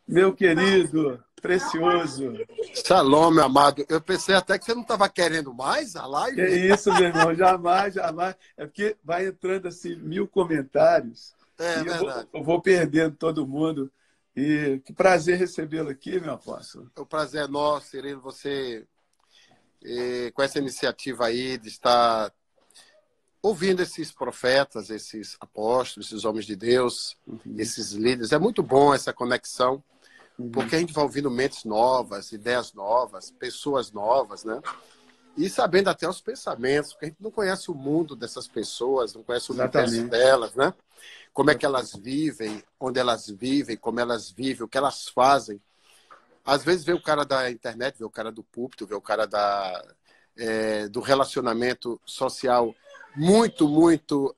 Meu querido, precioso. Shalom, meu amado. Eu pensei até que você não estava querendo mais a Que live. isso, meu irmão, jamais, jamais. É porque vai entrando assim 1000 comentários É e eu vou, verdade. eu vou perdendo todo mundo. E que prazer recebê-lo aqui, meu apóstolo. O prazer é nosso, Cirilo, você com essa iniciativa aí de estar ouvindo esses profetas, esses apóstolos, esses homens de Deus, Uhum, esses líderes. É muito bom essa conexão, uhum. porque a gente vai ouvindo mentes novas, ideias novas, pessoas novas, né? E sabendo até os pensamentos, porque a gente não conhece o mundo dessas pessoas, não conhece o universo Exatamente. delas, né? Como é que elas vivem, onde elas vivem, como elas vivem, o que elas fazem. Às vezes vê o cara da internet, vê o cara do púlpito, vê o cara do relacionamento social muito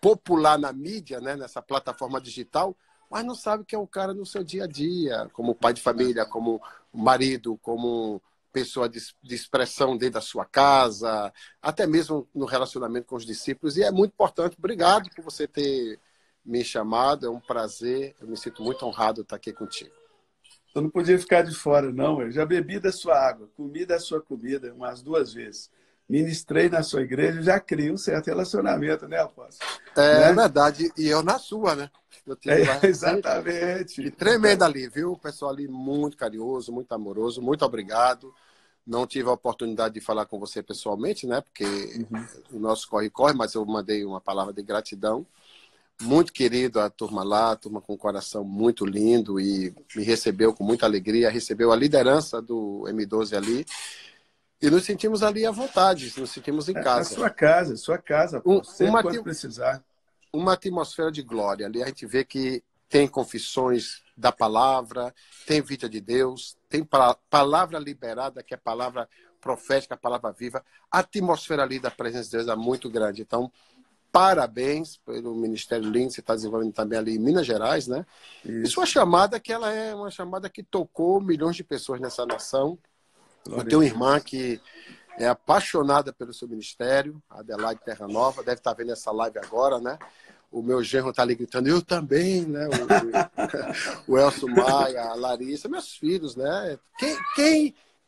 popular na mídia, né? Nessa plataforma digital, mas não sabe que é o cara no seu dia a dia, como pai de família, como marido, como pessoa de expressão dentro da sua casa, até mesmo no relacionamento com os discípulos. E é muito importante. Obrigado por você ter me chamado. É um prazer. Eu me sinto muito honrado de estar aqui contigo. Eu não podia ficar de fora, não. Eu já bebi da sua água, comi da sua comida umas 2 vezes. Ministrei na sua igreja, já criei um certo relacionamento, né, apóstolo? É Né? verdade. E eu na sua, né? Eu tive lá recente. E Exatamente. tremendo ali, viu? O pessoal ali muito carinhoso, muito amoroso. Muito obrigado. Não tive a oportunidade de falar com você pessoalmente, né? Porque Uhum. o nosso corre-corre, mas eu mandei uma palavra de gratidão. Muito querido a turma lá, a turma com um coração muito lindo e me recebeu com muita alegria. Recebeu a liderança do M12 ali. E nos sentimos ali à vontade, nos sentimos em A casa. sua casa, Um, apóstolo. Sempre uma, quando precisar. uma atmosfera de glória. Ali a gente vê que tem confissões da palavra, tem vida de Deus, tem palavra liberada, que é palavra profética, palavra viva. A atmosfera ali da presença de Deus é muito grande. Então, parabéns pelo Ministério lindo, você está desenvolvendo também ali em Minas Gerais, né? E sua Isso. chamada, que ela é uma chamada que tocou milhões de pessoas nessa nação. Eu Glória a tenho uma irmã Deus. que é apaixonada pelo seu ministério, a Adelaide Terra Nova, deve estar vendo essa live agora, né? O meu genro está ali gritando, eu também, né? O Elcio Maia, a Larissa, meus filhos, né?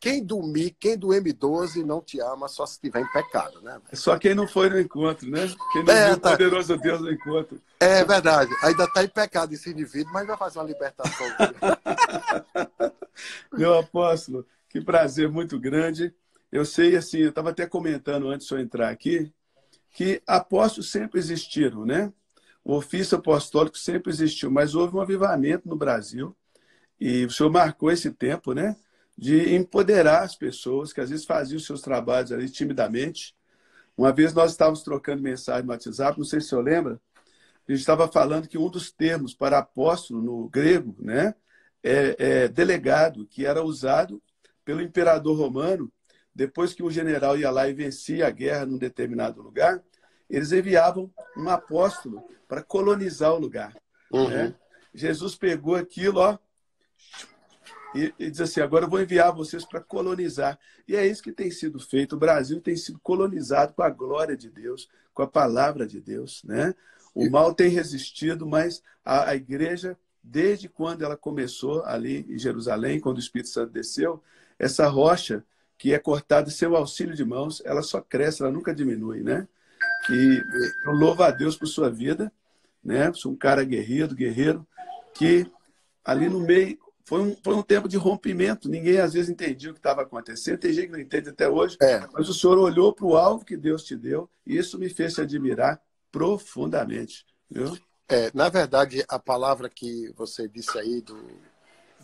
Quem do M12 não te ama só se estiver em pecado, né? É só quem não foi no encontro, né? Quem não viu É, o tá, poderoso Deus no encontro. é verdade, ainda está em pecado esse indivíduo, mas vai fazer uma libertaçãozinha. Meu apóstolo, que prazer muito grande. Eu sei, assim, eu estava até comentando antes de eu entrar aqui, que apóstolos sempre existiram, né? O ofício apostólico sempre existiu, mas houve um avivamento no Brasil e o senhor marcou esse tempo, né? De empoderar as pessoas que às vezes faziam os seus trabalhos ali timidamente. Uma vez nós estávamos trocando mensagem no WhatsApp, não sei se o senhor lembra, a gente estava falando que um dos termos para apóstolo no grego, né, é delegado, que era usado pelo imperador romano, depois que um general ia lá e vencia a guerra num determinado lugar, eles enviavam um apóstolo para colonizar o lugar, Uhum. né? Jesus pegou aquilo, ó, e diz assim, agora eu vou enviar vocês para colonizar. E é isso que tem sido feito. O Brasil tem sido colonizado com a glória de Deus, com a palavra de Deus, né? O E, mal tem resistido, mas a igreja, desde quando ela começou ali em Jerusalém, quando o Espírito Santo desceu, essa rocha que é cortada sem o auxílio de mãos, ela só cresce, ela nunca diminui, né? E eu louvo a Deus por sua vida, né? Sou um cara guerreiro, que ali no meio foi um tempo de rompimento. Ninguém às vezes entendia o que estava acontecendo. Tem gente que não entende até hoje, é, mas o senhor olhou para o alvo que Deus te deu e isso me fez te admirar profundamente, viu? na verdade, a palavra que você disse aí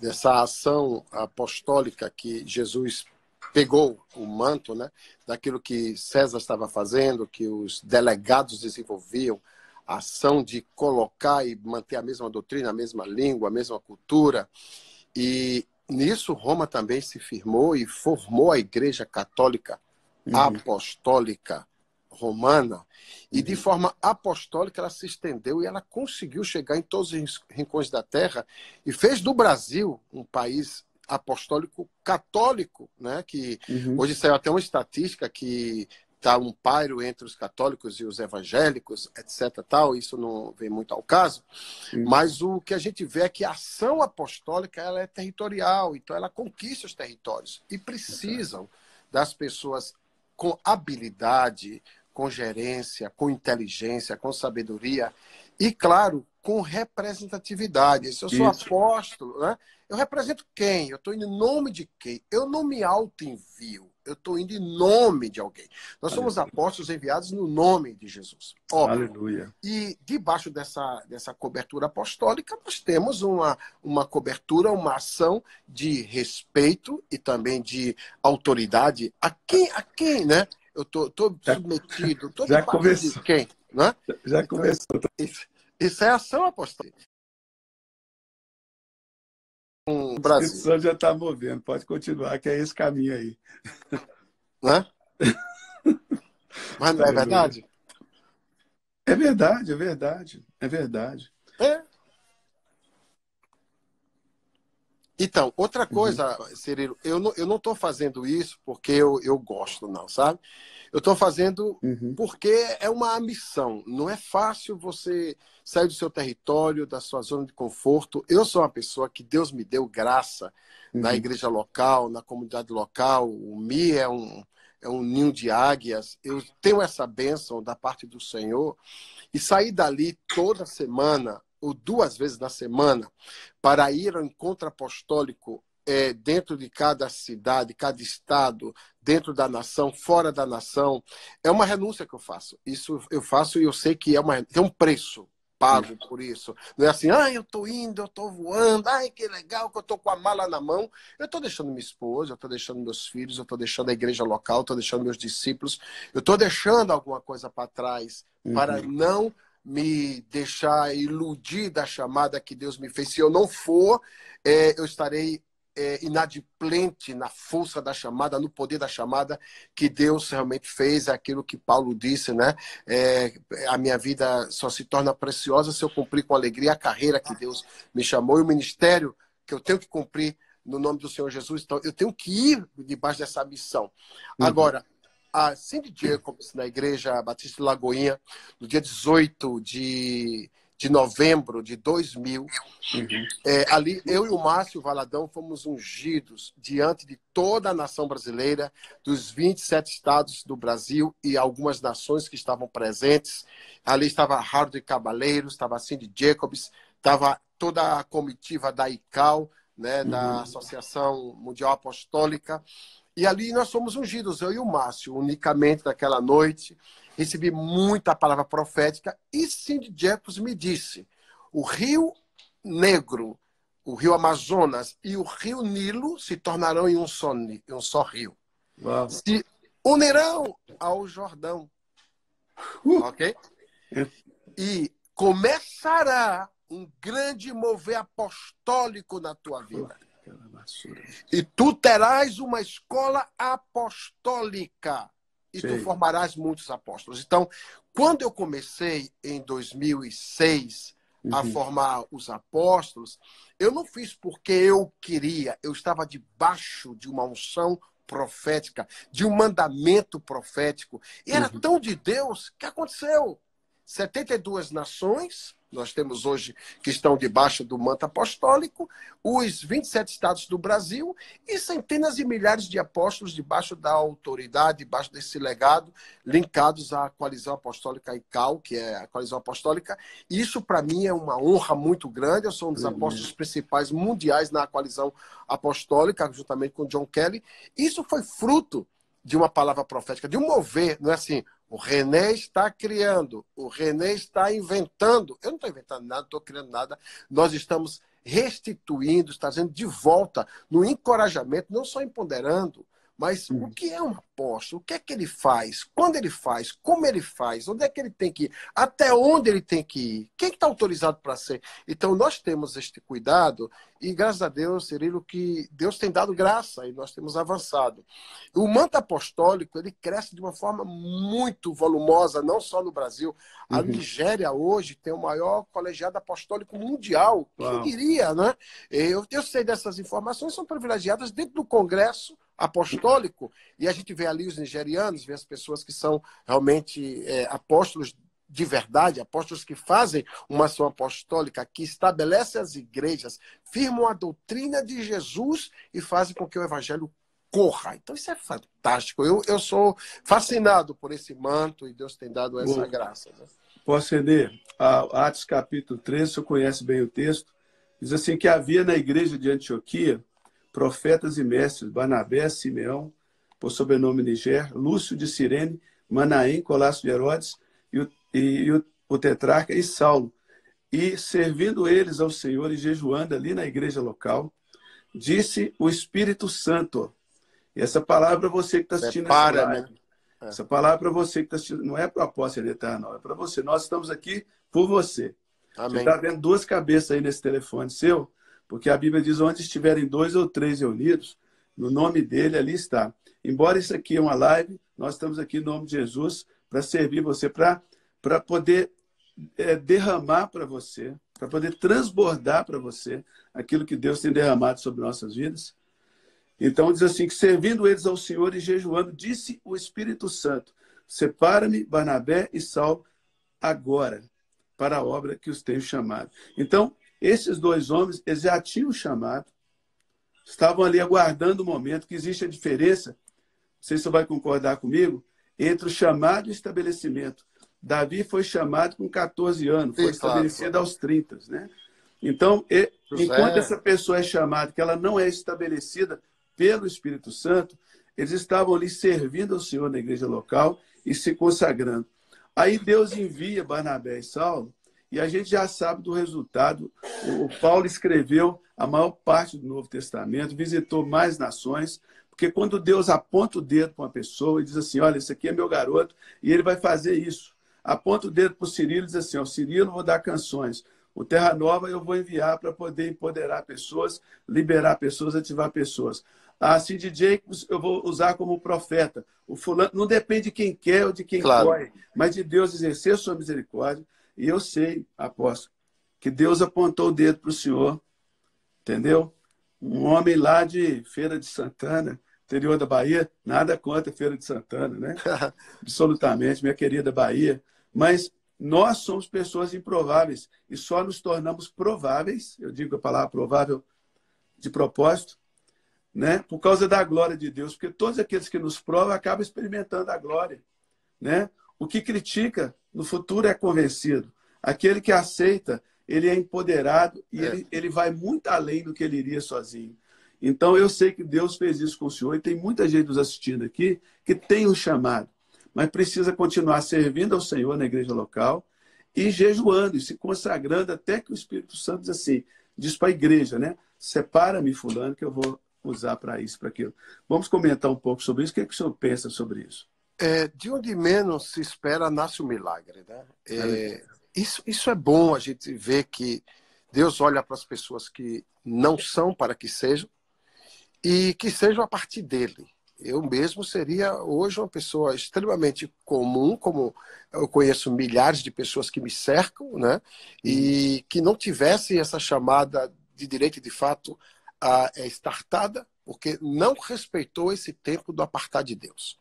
dessa ação apostólica que Jesus pegou o manto, né, daquilo que César estava fazendo, que os delegados desenvolviam, a ação de colocar e manter a mesma doutrina, a mesma língua, a mesma cultura. E nisso Roma também se firmou e formou a Igreja Católica Uhum, Apostólica Romana. E de uhum, forma apostólica ela se estendeu e ela conseguiu chegar em todos os rincões da terra e fez do Brasil um país apostólico católico, né? Que uhum. hoje saiu até uma estatística que tá um pairo entre os católicos e os evangélicos, etc. Tal, isso não vem muito ao caso, mas o que a gente vê é que a ação apostólica ela é territorial, então ela conquista os territórios e precisam das pessoas com habilidade, com gerência, com inteligência, com sabedoria e, claro, com representatividade. Se eu sou apóstolo, né? Eu represento quem? Eu estou indo em nome de quem? Eu não me auto-envio. Eu estou indo em nome de alguém. Nós somos apóstolos enviados no nome de Jesus. Óbvio. Aleluia. E debaixo dessa cobertura apostólica, nós temos uma cobertura, uma ação de respeito e também de autoridade. A quem, né? Eu estou submetido. Já começou. De quem? Né? Já então, começou. Isso é ação apostólica. O Espírito Santo já está movendo. Pode continuar, que é esse caminho aí. Né? Mas não é verdade? É verdade, é verdade. É verdade. É. Então, outra coisa, Cirilo, eu não estou fazendo isso porque eu gosto, não, sabe? Eu estou fazendo porque é uma missão. Não é fácil você sair do seu território, da sua zona de conforto. Eu sou uma pessoa que Deus me deu graça na igreja local, na comunidade local. O Mi é um ninho de águias. Eu tenho essa bênção da parte do Senhor. E sair dali toda semana, ou 2 vezes na semana, para ir ao encontro apostólico dentro de cada cidade, cada estado, dentro da nação, fora da nação, é uma renúncia que eu faço. Isso eu faço e eu sei que tem um preço pago por isso. Não é assim, eu estou indo, eu estou voando, que legal que eu estou com a mala na mão. Eu estou deixando minha esposa, eu estou deixando meus filhos, eu estou deixando a igreja local, estou deixando meus discípulos, eu estou deixando alguma coisa para trás para não me deixar iludir da chamada que Deus me fez. Se eu não for, eu estarei inadimplente na força da chamada, no poder da chamada que Deus realmente fez, aquilo que Paulo disse, né? A minha vida só se torna preciosa se eu cumprir com alegria a carreira que Deus me chamou e o ministério que eu tenho que cumprir no nome do Senhor Jesus. Então, eu tenho que ir debaixo dessa missão. Agora, a Cindy Jacobs, na Igreja Batista de Lagoinha, no dia 18 de novembro de 2000, ali eu e o Márcio Valadão fomos ungidos diante de toda a nação brasileira, dos 27 estados do Brasil e algumas nações que estavam presentes. Ali estava Harold Cabaleiros, estava Cindy Jacobs, estava toda a comitiva da ICAO, né, da Associação Mundial Apostólica. E ali nós fomos ungidos, eu e o Márcio, unicamente naquela noite. Recebi muita palavra profética e Cindy Jacobs me disse: o Rio Negro, o Rio Amazonas e o Rio Nilo se tornarão em um só rio. Uau. Se unirão ao Jordão. Ok? E começará um grande mover apostólico na tua vida. E tu terás uma escola apostólica. E tu formarás muitos apóstolos. Então, quando eu comecei em 2006 a formar os apóstolos, eu não fiz porque eu queria. Eu estava debaixo de uma unção profética, de um mandamento profético. E era tão de Deus que aconteceu. 72 nações nós temos hoje que estão debaixo do manto apostólico, os 27 estados do Brasil e centenas e milhares de apóstolos debaixo da autoridade, debaixo desse legado, linkados à coalizão apostólica ICAO, que é a coalizão apostólica. Isso, para mim, é uma honra muito grande. Eu sou um dos apóstolos principais mundiais na coalizão apostólica, juntamente com John Kelly. Isso foi fruto de uma palavra profética, de um mover, não é assim, o René está criando, o René está inventando. Eu não estou inventando nada, não estou criando nada. Nós estamos restituindo, trazendo de volta no encorajamento, não só empoderando, mas o que é um apóstolo? O que é que ele faz? Quando ele faz? Como ele faz? Onde é que ele tem que ir? Até onde ele tem que ir? Quem está autorizado para ser? Então, nós temos este cuidado e, graças a Deus, Cirilo, que Deus tem dado graça e nós temos avançado. O manto apostólico, ele cresce de uma forma muito volumosa, não só no Brasil. A Nigéria, hoje, tem o maior colegiado apostólico mundial. Quem diria, né? Eu sei dessas informações, são privilegiadas dentro do Congresso apostólico, e a gente vê ali os nigerianos, vê as pessoas que são realmente apóstolos de verdade, apóstolos que fazem uma ação apostólica, que estabelece as igrejas, firmam a doutrina de Jesus e fazem com que o evangelho corra. Então isso é fantástico. Eu sou fascinado por esse manto e Deus tem dado essa graça. Né? Posso ler? Atos capítulo 13, o senhor conhece bem o texto, diz assim que havia na igreja de Antioquia profetas e mestres, Barnabé, Simeão, por sobrenome Niger, Lúcio de Cirene, Manaém, Colasso de Herodes, o tetrarca e Saulo. E servindo eles ao Senhor e jejuando ali na igreja local, disse o Espírito Santo. E essa palavra para você que está assistindo essa live. Né? Essa palavra para você que está assistindo, não é para o apóstolo Eletar, não, é para você. Nós estamos aqui por você. Amém. Você está vendo duas cabeças aí nesse telefone seu, porque a Bíblia diz, onde estiverem 2 ou 3 reunidos, no nome dele ali está. Embora isso aqui é uma live, nós estamos aqui em nome de Jesus para servir você, para poder derramar para você, para poder transbordar para você aquilo que Deus tem derramado sobre nossas vidas. Então diz assim, que servindo eles ao Senhor e jejuando, disse o Espírito Santo, separa-me, Barnabé e Saulo, agora, para a obra que os tenho chamado. Então, esses 2 homens, eles já tinham chamado, estavam ali aguardando o momento, que existe a diferença, não sei se você vai concordar comigo, entre o chamado e o estabelecimento. Davi foi chamado com 14 anos, foi estabelecido aos 30, né? Então, enquanto essa pessoa é chamada, que ela não é estabelecida pelo Espírito Santo, eles estavam ali servindo ao Senhor na igreja local e se consagrando. Aí Deus envia Barnabé e Saulo, e a gente já sabe do resultado. O Paulo escreveu a maior parte do Novo Testamento, visitou mais nações, porque quando Deus aponta o dedo para uma pessoa e diz assim, olha, esse aqui é meu garoto, e ele vai fazer isso. Aponta o dedo para o Cirilo e diz assim, ó, Cirilo, vou dar canções. O Terra Nova eu vou enviar para poder empoderar pessoas, liberar pessoas, ativar pessoas. A Cindy Jacobs eu vou usar como profeta. O fulano não depende de quem quer ou de quem corre, mas de Deus exercer sua misericórdia. E eu sei, apóstolo, que Deus apontou o dedo para o senhor, entendeu? Um homem lá de Feira de Santana, interior da Bahia, nada contra Feira de Santana, né? Absolutamente, minha querida Bahia. Mas nós somos pessoas improváveis e só nos tornamos prováveis, eu digo a palavra provável de propósito, né? Por causa da glória de Deus, porque todos aqueles que nos provam acabam experimentando a glória, né? O que critica, no futuro é convencido. Aquele que aceita, ele é empoderado e ele vai muito além do que ele iria sozinho. Então, eu sei que Deus fez isso com o senhor e tem muita gente nos assistindo aqui que tem um chamado, mas precisa continuar servindo ao Senhor na igreja local e jejuando e se consagrando até que o Espírito Santo diz assim, diz para a igreja, né? Separa-me, fulano, que eu vou usar para isso, para aquilo. Vamos comentar um pouco sobre isso. O que o senhor pensa sobre isso? De onde menos se espera, nasce o milagre. Né? Isso é bom, a gente ver que Deus olha para as pessoas que não são para que sejam e que sejam a partir dele. Eu mesmo seria hoje uma pessoa extremamente comum, como eu conheço milhares de pessoas que me cercam, né? E que não tivessem essa chamada de direito de fato estartada, porque não respeitou esse tempo do apartar de Deus.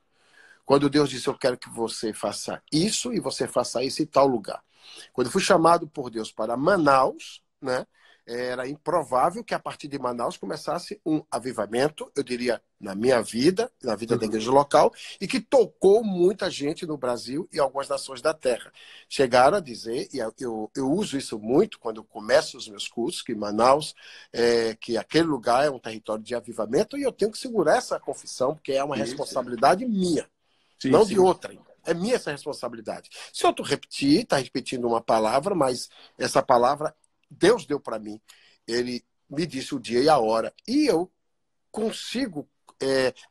Quando Deus disse, eu quero que você faça isso e você faça isso em tal lugar. Quando eu fui chamado por Deus para Manaus, né, era improvável que a partir de Manaus começasse um avivamento, eu diria, na minha vida, na vida da igreja local, e que tocou muita gente no Brasil e algumas nações da Terra. Chegaram a dizer, e eu uso isso muito quando eu começo os meus cursos, que Manaus, que aquele lugar é um território de avivamento, e eu tenho que segurar essa confissão, porque é uma responsabilidade minha. Sim, não de outra. É minha essa responsabilidade. Se eu repetir, está repetindo uma palavra, mas essa palavra Deus deu para mim. Ele me disse o dia e a hora. E eu consigo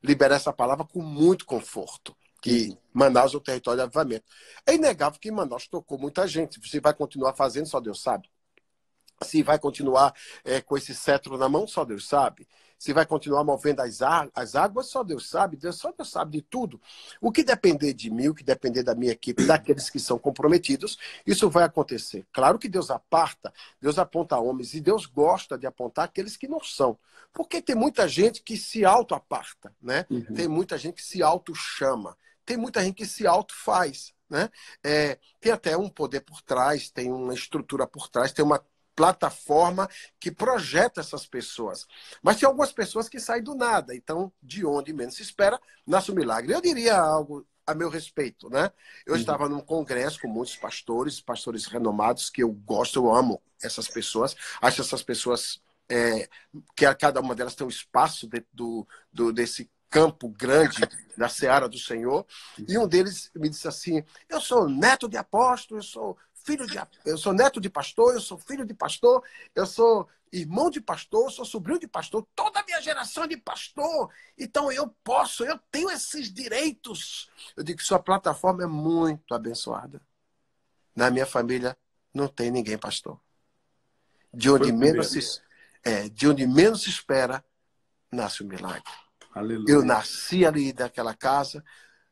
liberar essa palavra com muito conforto. Que Manaus é um território de avivamento. É inegável que Manaus tocou muita gente. Você vai continuar fazendo, só Deus sabe. Se vai continuar com esse cetro na mão, só Deus sabe. Se vai continuar movendo as águas, só Deus sabe. Só Deus sabe de tudo. O que depender de mim, o que depender da minha equipe, daqueles que são comprometidos, isso vai acontecer. Claro que Deus aparta, Deus aponta homens, e Deus gosta de apontar aqueles que não são. Porque tem muita gente que se auto-aparta, né? Uhum. Tem muita gente que se auto-chama. Tem muita gente que se auto-faz, né? Tem até um poder por trás, tem uma estrutura por trás, tem uma plataforma que projeta essas pessoas. Mas tem algumas pessoas que saem do nada. Então, de onde menos se espera, nasce um milagre. Eu diria algo a meu respeito, né? Eu estava num congresso com muitos pastores renomados, que eu gosto, eu amo essas pessoas. Acho essas pessoas que cada uma delas tem um espaço dentro desse campo grande da seara do Senhor. E um deles me disse assim: eu sou neto de apóstolo, eu sou neto de pastor, eu sou filho de pastor, eu sou irmão de pastor, eu sou sobrinho de pastor, toda a minha geração é de pastor. Então eu tenho esses direitos. Eu digo que sua plataforma é muito abençoada. Na minha família não tem ninguém pastor. De onde menos se espera, nasce um milagre. Aleluia. Eu nasci ali daquela casa.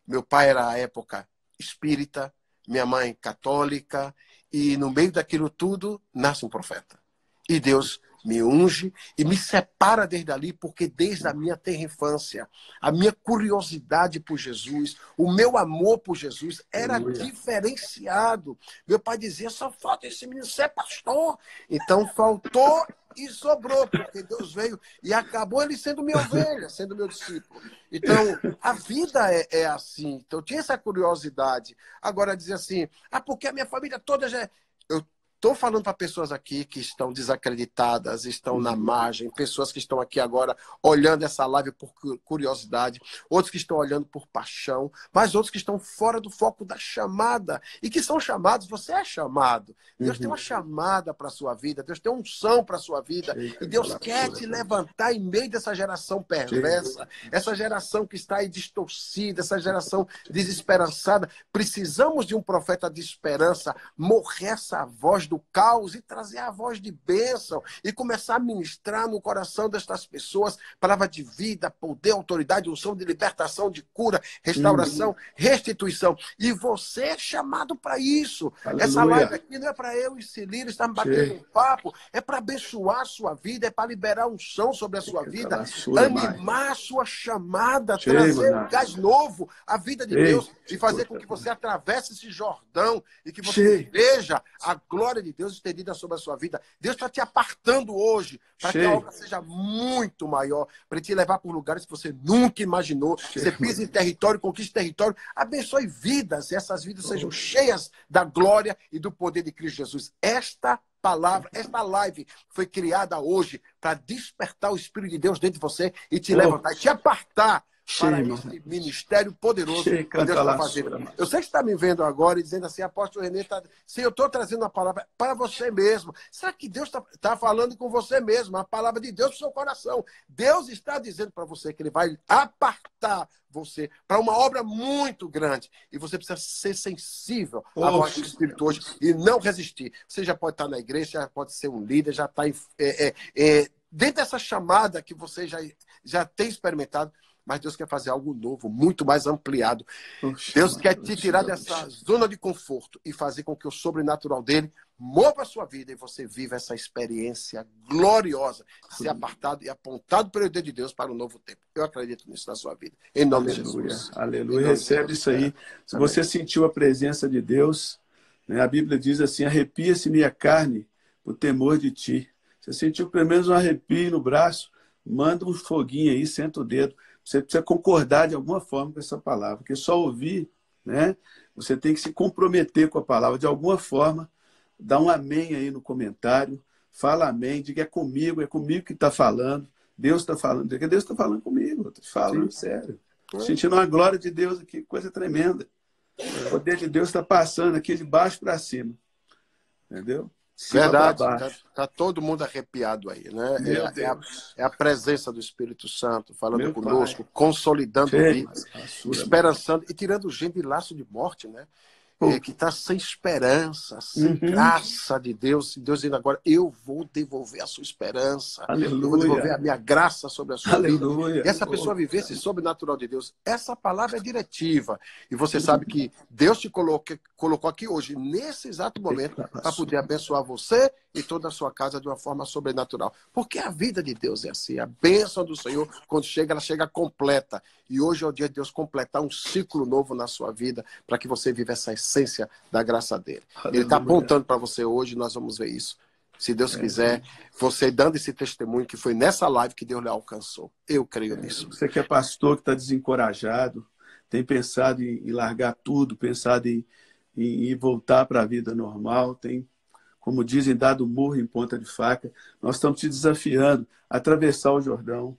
Meu pai era, à época, espírita, minha mãe católica, e no meio daquilo tudo nasce um profeta. E Deus me unge e me separa desde ali, porque desde a minha tenra infância, a minha curiosidade por Jesus, o meu amor por Jesus era diferenciado. Meu pai dizia: só falta esse menino ser pastor. Então faltou e sobrou, porque Deus veio e acabou ele sendo minha ovelha, sendo meu discípulo. Então, a vida é assim. Então, eu tinha essa curiosidade. Agora, dizer assim, porque a minha família toda já... Eu estou falando para pessoas aqui que estão desacreditadas, estão na margem, pessoas que estão aqui agora olhando essa live por curiosidade, outros que estão olhando por paixão, mas outros que estão fora do foco da chamada e que são chamados. Você é chamado. Deus tem uma chamada para a sua vida, Deus tem uma unção para a sua vida, e Deus quer te levantar em meio dessa geração perversa, essa geração que está aí distorcida, essa geração desesperançada. Precisamos de um profeta de esperança, morrer essa voz do caos e trazer a voz de bênção e começar a ministrar no coração destas pessoas palavra de vida, poder, autoridade, unção de libertação, de cura, restauração, restituição. E você é chamado para isso. Aleluia. Essa live aqui não é para eu e Cilira estarmos batendo um papo, é para abençoar a sua vida, é para liberar unção sobre a sua vida, animar a sua chamada, trazer um gás novo à vida de Deus e fazer com que você atravesse esse Jordão e que você veja a glória de Deus estendida sobre a sua vida. Deus está te apartando hoje para que a obra seja muito maior, para te levar por lugares que você nunca imaginou. Você pisa em território, conquista território, abençoe vidas, e essas vidas sejam cheias da glória e do poder de Cristo Jesus. Esta palavra, esta live foi criada hoje para despertar o Espírito de Deus dentro de você e te levantar, e te apartar para esse ministério poderoso que Deus está fazendo. Eu sei que você está me vendo agora e dizendo assim: apóstolo Renê, sim, eu estou trazendo uma palavra para você mesmo. Será que Deus está falando com você mesmo? A palavra de Deus no seu coração. Deus está dizendo para você que Ele vai apartar você para uma obra muito grande. E você precisa ser sensível à voz do Espírito hoje e não resistir. Você já pode estar na igreja, já pode ser um líder, já está dentro dessa chamada que você já tem experimentado. Mas Deus quer fazer algo novo, muito mais ampliado. Deus quer te tirar dessa zona de conforto e fazer com que o sobrenatural dele mova a sua vida e você viva essa experiência gloriosa, ser apartado e apontado pelo dedo de Deus para um novo tempo. Eu acredito nisso na sua vida. Em nome de Jesus. Aleluia. Recebe isso aí. Se você sentiu a presença de Deus, né, a Bíblia diz assim: arrepia-se minha carne por temor de ti. Você sentiu pelo menos um arrepio no braço, manda um foguinho aí, senta o dedo. Você precisa concordar de alguma forma com essa palavra, porque só ouvir, né? Você tem que se comprometer com a palavra de alguma forma. Dá um amém aí no comentário, fala amém, diga: é comigo que está falando, Deus está falando, diga: Deus está falando comigo, estou te falando sério. Sentindo uma glória de Deus aqui, coisa tremenda. O poder de Deus está passando aqui de baixo para cima, entendeu? Verdade, está todo mundo arrepiado aí, né? É a presença do Espírito Santo falando conosco, consolidando vidas, esperançando e tirando gente de laço de morte, né? que está sem esperança, sem graça de Deus. E Deus dizendo agora, eu vou devolver a sua esperança. Aleluia. Eu vou devolver a minha graça sobre a sua Aleluia. vida. E essa pessoa viver esse sobrenatural de Deus. Essa palavra é diretiva. E você sabe que Deus te colocou aqui hoje, nesse exato momento, para poder abençoar você e toda a sua casa de uma forma sobrenatural. Porque a vida de Deus é assim. A bênção do Senhor, quando chega, ela chega completa. E hoje é o dia de Deus completar um ciclo novo na sua vida, para que você viva essa essência da graça dele. Aleluia. Ele está apontando para você hoje, nós vamos ver isso. Se Deus quiser, você dando esse testemunho que foi nessa live que Deus lhe alcançou. Eu creio nisso. Você que é pastor, que está desencorajado, tem pensado em largar tudo, pensado em voltar para a vida normal, tem, como dizem, dado murro em ponta de faca. Nós estamos te desafiando a atravessar o Jordão.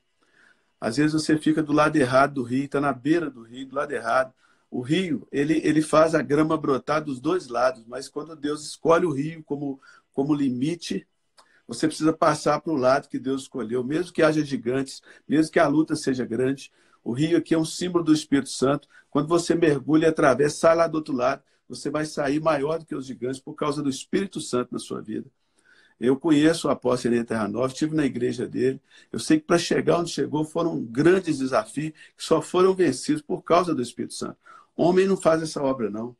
Às vezes você fica do lado errado do rio, está na beira do rio, do lado errado. O rio, ele faz a grama brotar dos dois lados, mas quando Deus escolhe o rio como limite, você precisa passar para o lado que Deus escolheu, mesmo que haja gigantes, mesmo que a luta seja grande. O rio aqui é um símbolo do Espírito Santo. Quando você mergulha e atravessa, sai lá do outro lado, você vai sair maior do que os gigantes por causa do Espírito Santo na sua vida. Eu conheço o apóstolo Irene Terra Nova, estive na igreja dele. Eu sei que para chegar onde chegou foram grandes desafios que só foram vencidos por causa do Espírito Santo. Homem não faz essa obra, não.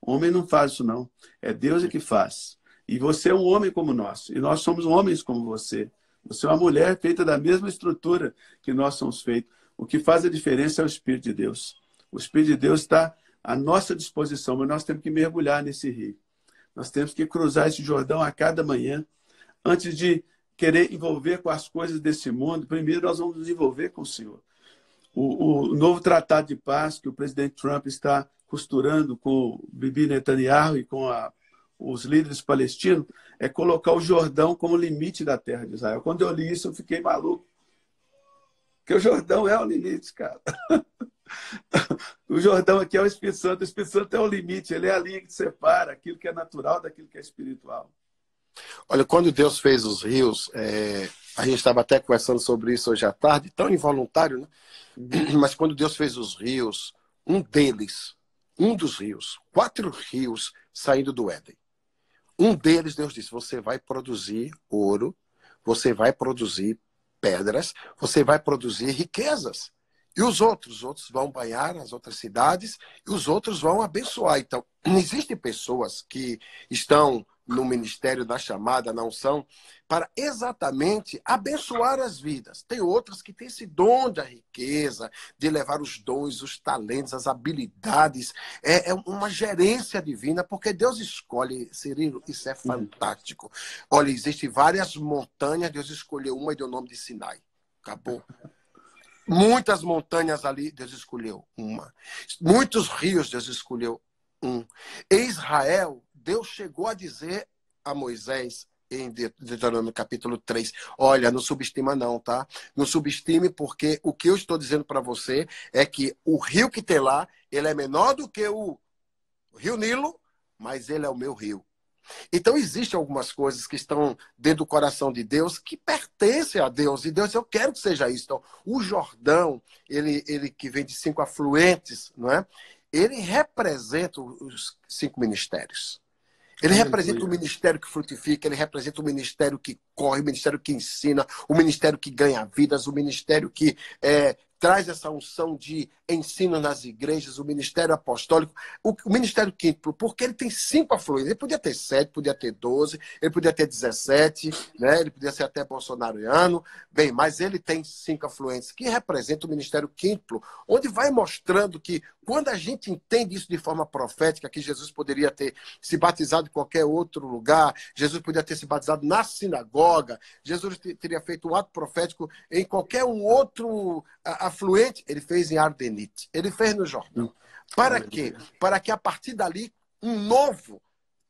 Homem não faz isso, não. É Deus que faz. E você é um homem como nós. E nós somos homens como você. Você é uma mulher feita da mesma estrutura que nós somos feitos. O que faz a diferença é o Espírito de Deus. O Espírito de Deus está à nossa disposição, mas nós temos que mergulhar nesse rio. Nós temos que cruzar esse Jordão a cada manhã. Antes de querer envolver com as coisas desse mundo, primeiro nós vamos nos envolver com o Senhor. O novo tratado de paz que o presidente Trump está costurando com o Bibi Netanyahu e com os líderes palestinos é colocar o Jordão como limite da terra de Israel. Quando eu li isso, eu fiquei maluco. Porque o Jordão é o limite, cara. O Jordão aqui é o Espírito Santo é o limite, ele é a linha que separa aquilo que é natural daquilo que é espiritual. Olha, quando Deus fez os rios, a gente estava até conversando sobre isso hoje à tarde, tão involuntário, né? Mas quando Deus fez os rios, um dos rios, 4 rios saindo do Éden. Um deles, Deus disse, você vai produzir ouro, você vai produzir pedras, você vai produzir riquezas. E os outros vão banhar as outras cidades e os outros vão abençoar. Então, existem pessoas que estão no ministério da chamada, na unção, para exatamente abençoar as vidas. Tem outras que têm esse dom da riqueza, de levar os dons, os talentos, as habilidades. É uma gerência divina, porque Deus escolhe, Cirilo, isso é fantástico. Olha, existem várias montanhas, Deus escolheu uma e deu o nome de Sinai. Acabou. Muitas montanhas ali, Deus escolheu uma. Muitos rios, Deus escolheu um. Em Israel, Deus chegou a dizer a Moisés, em Deuteronômio capítulo 3, olha, não subestima não, tá? Não subestime, porque o que eu estou dizendo para você é que o rio que tem lá, ele é menor do que o rio Nilo, mas ele é o meu rio. Então, existem algumas coisas que estão dentro do coração de Deus que pertencem a Deus. E Deus, eu quero que seja isso. Então, o Jordão, ele que vem de 5 afluentes, não é? Ele representa os 5 ministérios. Ele representa o ministério que frutifica, ele representa o ministério que corre, o ministério que ensina, o ministério que ganha vidas, o ministério que traz essa unção de ensino nas igrejas, o ministério apostólico, o ministério quíntuplo, porque ele tem 5 afluentes. Ele podia ter 7, podia ter 12, ele podia ter 17, né? Ele podia ser até bolsonariano, bem, mas ele tem 5 afluentes, que representam o ministério quíntuplo, onde vai mostrando que quando a gente entende isso de forma profética, que Jesus poderia ter se batizado em qualquer outro lugar, Jesus poderia ter se batizado na sinagoga, Jesus teria feito um ato profético em qualquer um outro afluente, ele fez em Ardenite, ele fez no Jordão. Para quê? Para que a partir dali um novo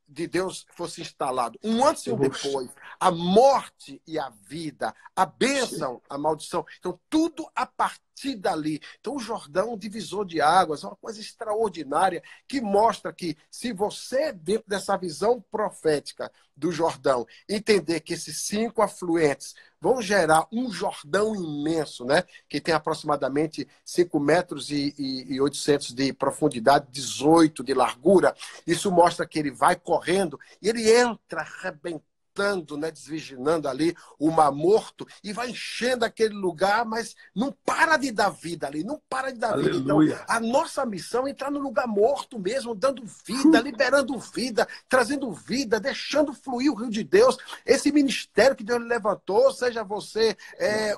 de Deus fosse instalado. Um antes e um depois. A morte e a vida, a bênção, a maldição. Então, tudo a partir partir dali. Então, o Jordão, um divisor de águas, é uma coisa extraordinária que mostra que, se você, dentro dessa visão profética do Jordão, entender que esses 5 afluentes vão gerar um Jordão imenso, né? Que tem aproximadamente 5 metros e 800 de profundidade, 18 de largura. Isso mostra que ele vai correndo e ele entra arrebentando, né, desvirginando ali o Mar Morto e vai enchendo aquele lugar, mas não para de dar vida ali, não para de dar vida. Então, a nossa missão é entrar no lugar morto mesmo, dando vida, liberando vida, trazendo vida, deixando fluir o rio de Deus. Esse ministério que Deus levantou, seja você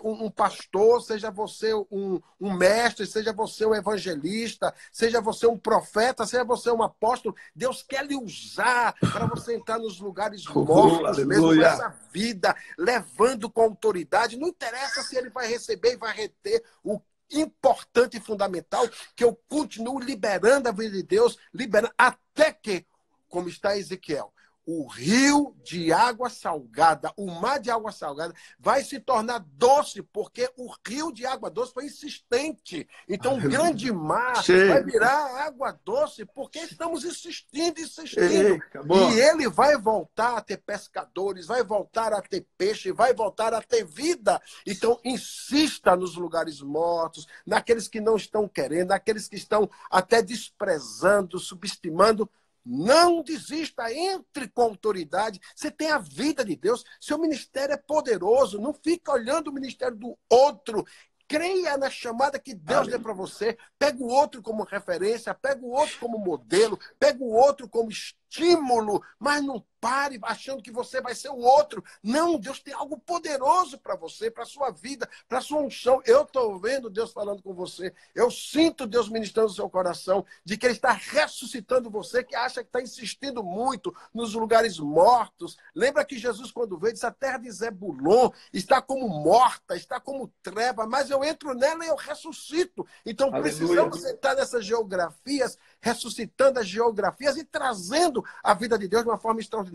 um pastor, seja você um mestre, seja você um evangelista, seja você um profeta, seja você um apóstolo, Deus quer lhe usar para você entrar nos lugares mortos, mesmo com essa vida, levando com autoridade. Não interessa se ele vai receber e vai reter. O importante e fundamental que eu continuo liberando a vida de Deus, liberando até que, como está Ezequiel, o rio de água salgada, o mar de água salgada, vai se tornar doce, porque o rio de água doce foi insistente. Então, o grande mar vai virar água doce, porque estamos insistindo. E ele vai voltar a ter pescadores, vai voltar a ter peixe, vai voltar a ter vida. Então, insista nos lugares mortos, naqueles que não estão querendo, naqueles que estão até desprezando, subestimando. Não desista, entre com autoridade. Você tem a vida de Deus, seu ministério é poderoso. Não fica olhando o ministério do outro. Creia na chamada que Deus deu para você. Pega o outro como referência, pega o outro como modelo, pega o outro como estímulo, mas não pare achando que você vai ser o outro. Não, Deus tem algo poderoso para você, para a sua vida, para a sua unção. Eu estou vendo Deus falando com você. Eu sinto Deus ministrando no seu coração, de que Ele está ressuscitando você, que acha que está insistindo muito nos lugares mortos. Lembra que Jesus, quando veio, disse: a terra de Zebulon está como morta, está como treva, mas eu entro nela e eu ressuscito. Então, precisamos entrar nessas geografias, ressuscitando as geografias e trazendo a vida de Deus de uma forma extraordinária.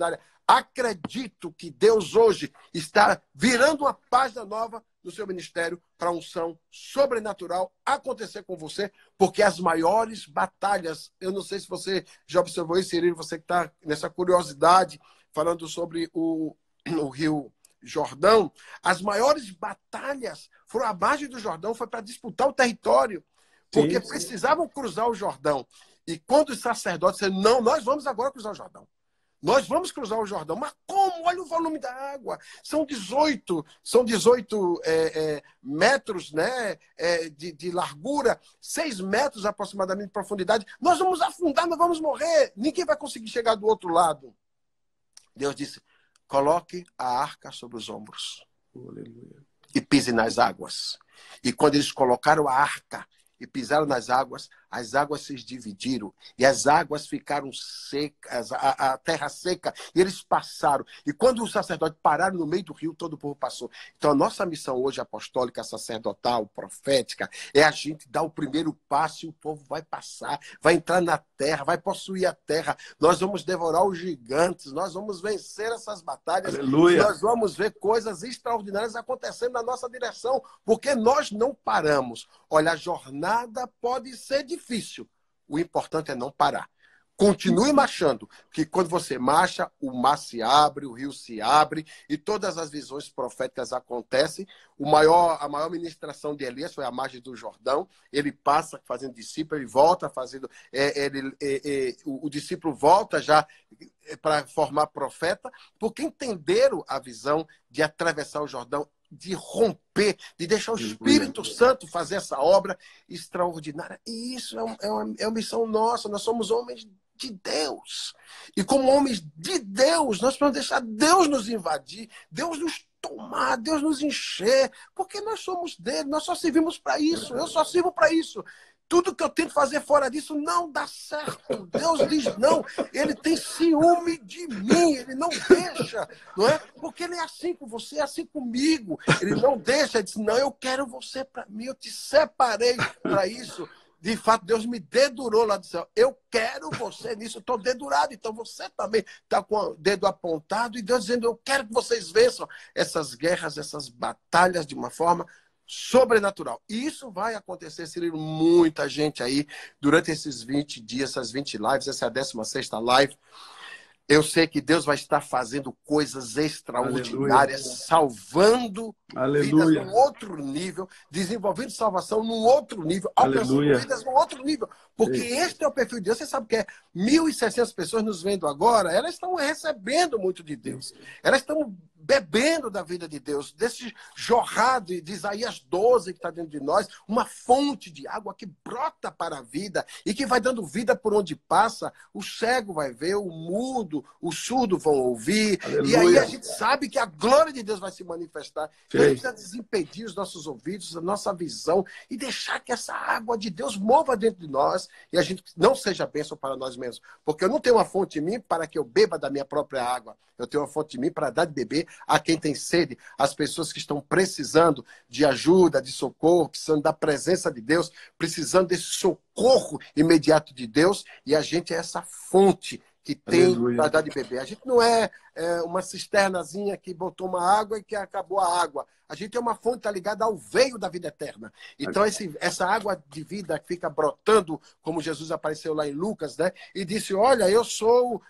Acredito que Deus hoje está virando uma página nova no seu ministério para a unção sobrenatural acontecer com você, porque as maiores batalhas, eu não sei se você já observou isso, Cirilo, você que está nessa curiosidade, falando sobre o Rio Jordão, as maiores batalhas foram à margem do Jordão, foi para disputar o território, porque precisavam cruzar o Jordão. E quando os sacerdotes disseram: não, nós vamos agora cruzar o Jordão. Nós vamos cruzar o Jordão. Mas como? Olha o volume da água. São 18 metros, né, de largura, 6 metros aproximadamente de profundidade. Nós vamos afundar, nós vamos morrer. Ninguém vai conseguir chegar do outro lado. Deus disse: coloque a arca sobre os ombros. Aleluia. E pise nas águas. E quando eles colocaram a arca e pisaram nas águas, as águas se dividiram e as águas ficaram secas, a terra seca, e eles passaram. E quando os sacerdotes pararam no meio do rio, todo o povo passou. Então, a nossa missão hoje, apostólica, sacerdotal, profética, é a gente dar o primeiro passo e o povo vai passar, vai entrar na terra, vai possuir a terra. Nós vamos devorar os gigantes, nós vamos vencer essas batalhas. Aleluia. Nós vamos ver coisas extraordinárias acontecendo na nossa direção, porque nós não paramos. Olha, a jornada pode ser difícil. O importante é não parar. Continue marchando, porque quando você marcha, o mar se abre, o rio se abre e todas as visões proféticas acontecem. A maior ministração de Elias foi à margem do Jordão. Ele passa fazendo discípulo, ele volta fazendo... o discípulo volta já para formar profeta, porque entenderam a visão de atravessar o Jordão, de romper, de deixar o Espírito Santo fazer essa obra extraordinária. E isso é uma missão nossa. Nós somos homens de Deus. E como homens de Deus, nós podemos deixar Deus nos invadir, Deus nos tomar, Deus nos encher, porque nós somos dele, nós só servimos para isso. Eu só sirvo para isso. Tudo que eu tento fazer fora disso não dá certo. Deus diz não. Ele tem ciúme de mim. Ele não deixa, não é? Porque ele é assim com você, é assim comigo. Ele não deixa. Ele diz: não, eu quero você para mim. Eu te separei para isso. De fato, Deus me dedurou lá do céu. Eu quero você nisso. Eu estou dedurado. Então você também está com o dedo apontado. E Deus dizendo: eu quero que vocês vençam essas guerras, essas batalhas de uma forma sobrenatural. E isso vai acontecer, Cirilo, muita gente aí, durante esses 20 dias, essas 20 lives, essa é a 16ª live. Eu sei que Deus vai estar fazendo coisas extraordinárias, Aleluia. salvando vidas Aleluia. num outro nível, desenvolvendo salvação num outro nível, alcançando Aleluia. vidas num outro nível. Porque este é o perfil de Deus. Você sabe que é 1.600 pessoas nos vendo agora, elas estão recebendo muito de Deus. Elas estão bebendo da vida de Deus, desse jorrado de Isaías 12 que está dentro de nós, uma fonte de água que brota para a vida e que vai dando vida por onde passa. O cego vai ver, o mudo, o surdo vão ouvir. Aleluia. E aí a gente sabe que a glória de Deus vai se manifestar. Então a gente Sim. precisa desimpedir os nossos ouvidos, a nossa visão e deixar que essa água de Deus mova dentro de nós e a gente não seja bênção para nós mesmos. Porque eu não tenho uma fonte em mim para que eu beba da minha própria água. Eu tenho uma fonte em mim para dar de beber a quem tem sede, as pessoas que estão precisando de ajuda, de socorro, precisando da presença de Deus, precisando desse socorro imediato de Deus, e a gente é essa fonte que tem para dar de beber. A gente não é uma cisternazinha que botou uma água e que acabou a água. A gente é uma fonte que está ligada ao veio da vida eterna. Então, essa água de vida que fica brotando, como Jesus apareceu lá em Lucas, né? E disse, olha, eu sou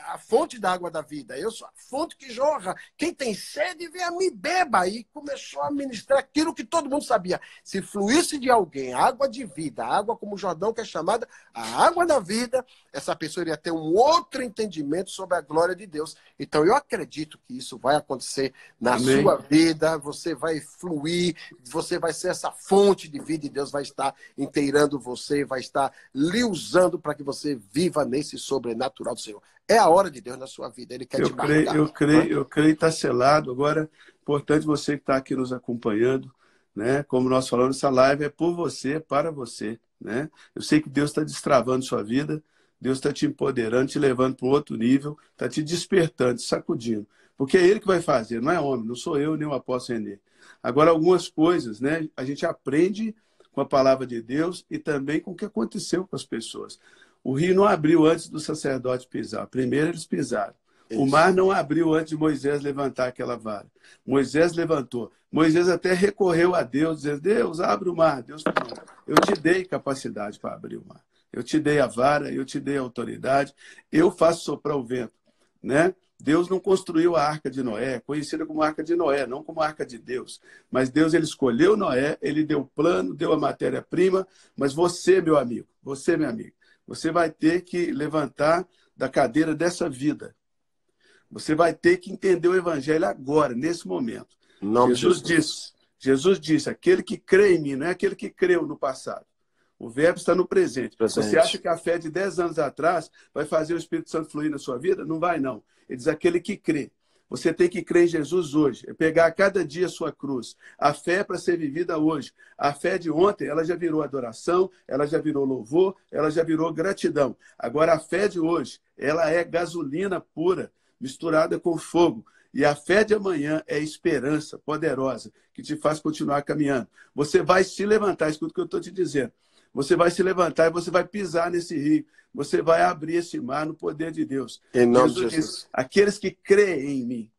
a fonte da água da vida. Eu sou a fonte que jorra. Quem tem sede, venha me beba. E começou a ministrar aquilo que todo mundo sabia. Se fluísse de alguém água de vida, água como o Jordão, que é chamada a água da vida, essa pessoa iria ter um outro entendimento sobre a glória de Deus. Então, eu acredito que isso vai acontecer na Amém. sua vida. Você vai fluir, você vai ser essa fonte de vida e Deus vai estar inteirando você, vai estar lhe usando para que você viva nesse sobrenatural do Senhor. É a hora de Deus na sua vida. Ele quer te marcar. Eu creio, está selado. Agora, importante você que está aqui nos acompanhando, né? Como nós falamos, essa live é por você, para você, né? Eu sei que Deus está destravando sua vida, Deus está te empoderando, te levando para um outro nível, está te despertando, te sacudindo. Porque é Ele que vai fazer, não é homem, não sou eu nem o apóstolo Renê. Agora, algumas coisas, né? A gente aprende com a palavra de Deus e também com o que aconteceu com as pessoas. O rio não abriu antes do sacerdote pisar. Primeiro eles pisaram. Isso. O mar não abriu antes de Moisés levantar aquela vara. Moisés levantou. Moisés até recorreu a Deus, dizendo, Deus, abre o mar. Deus falou, eu te dei capacidade para abrir o mar. Eu te dei a vara, eu te dei a autoridade. Eu faço soprar o vento, né? Deus não construiu a Arca de Noé, conhecida como Arca de Noé, não como Arca de Deus. Mas Deus, ele escolheu Noé, ele deu o plano, deu a matéria-prima, mas você, meu amigo, você, minha amiga, você vai ter que levantar da cadeira dessa vida. Você vai ter que entender o evangelho agora, nesse momento. Jesus disse, aquele que crê em mim, não é aquele que creu no passado. O verbo está no presente. Você acha que a fé de 10 anos atrás vai fazer o Espírito Santo fluir na sua vida? Não vai, não. Ele diz, aquele que crê. Você tem que crer em Jesus hoje. É pegar a cada dia a sua cruz. A fé é para ser vivida hoje. A fé de ontem, ela já virou adoração, ela já virou louvor, ela já virou gratidão. Agora, a fé de hoje, ela é gasolina pura, misturada com fogo. E a fé de amanhã é esperança poderosa, que te faz continuar caminhando. Você vai se levantar, escuta o que eu estou te dizendo. Você vai se levantar e você vai pisar nesse rio. Você vai abrir esse mar no poder de Deus. Em nome de Jesus Jesus. diz, aqueles que creem em mim.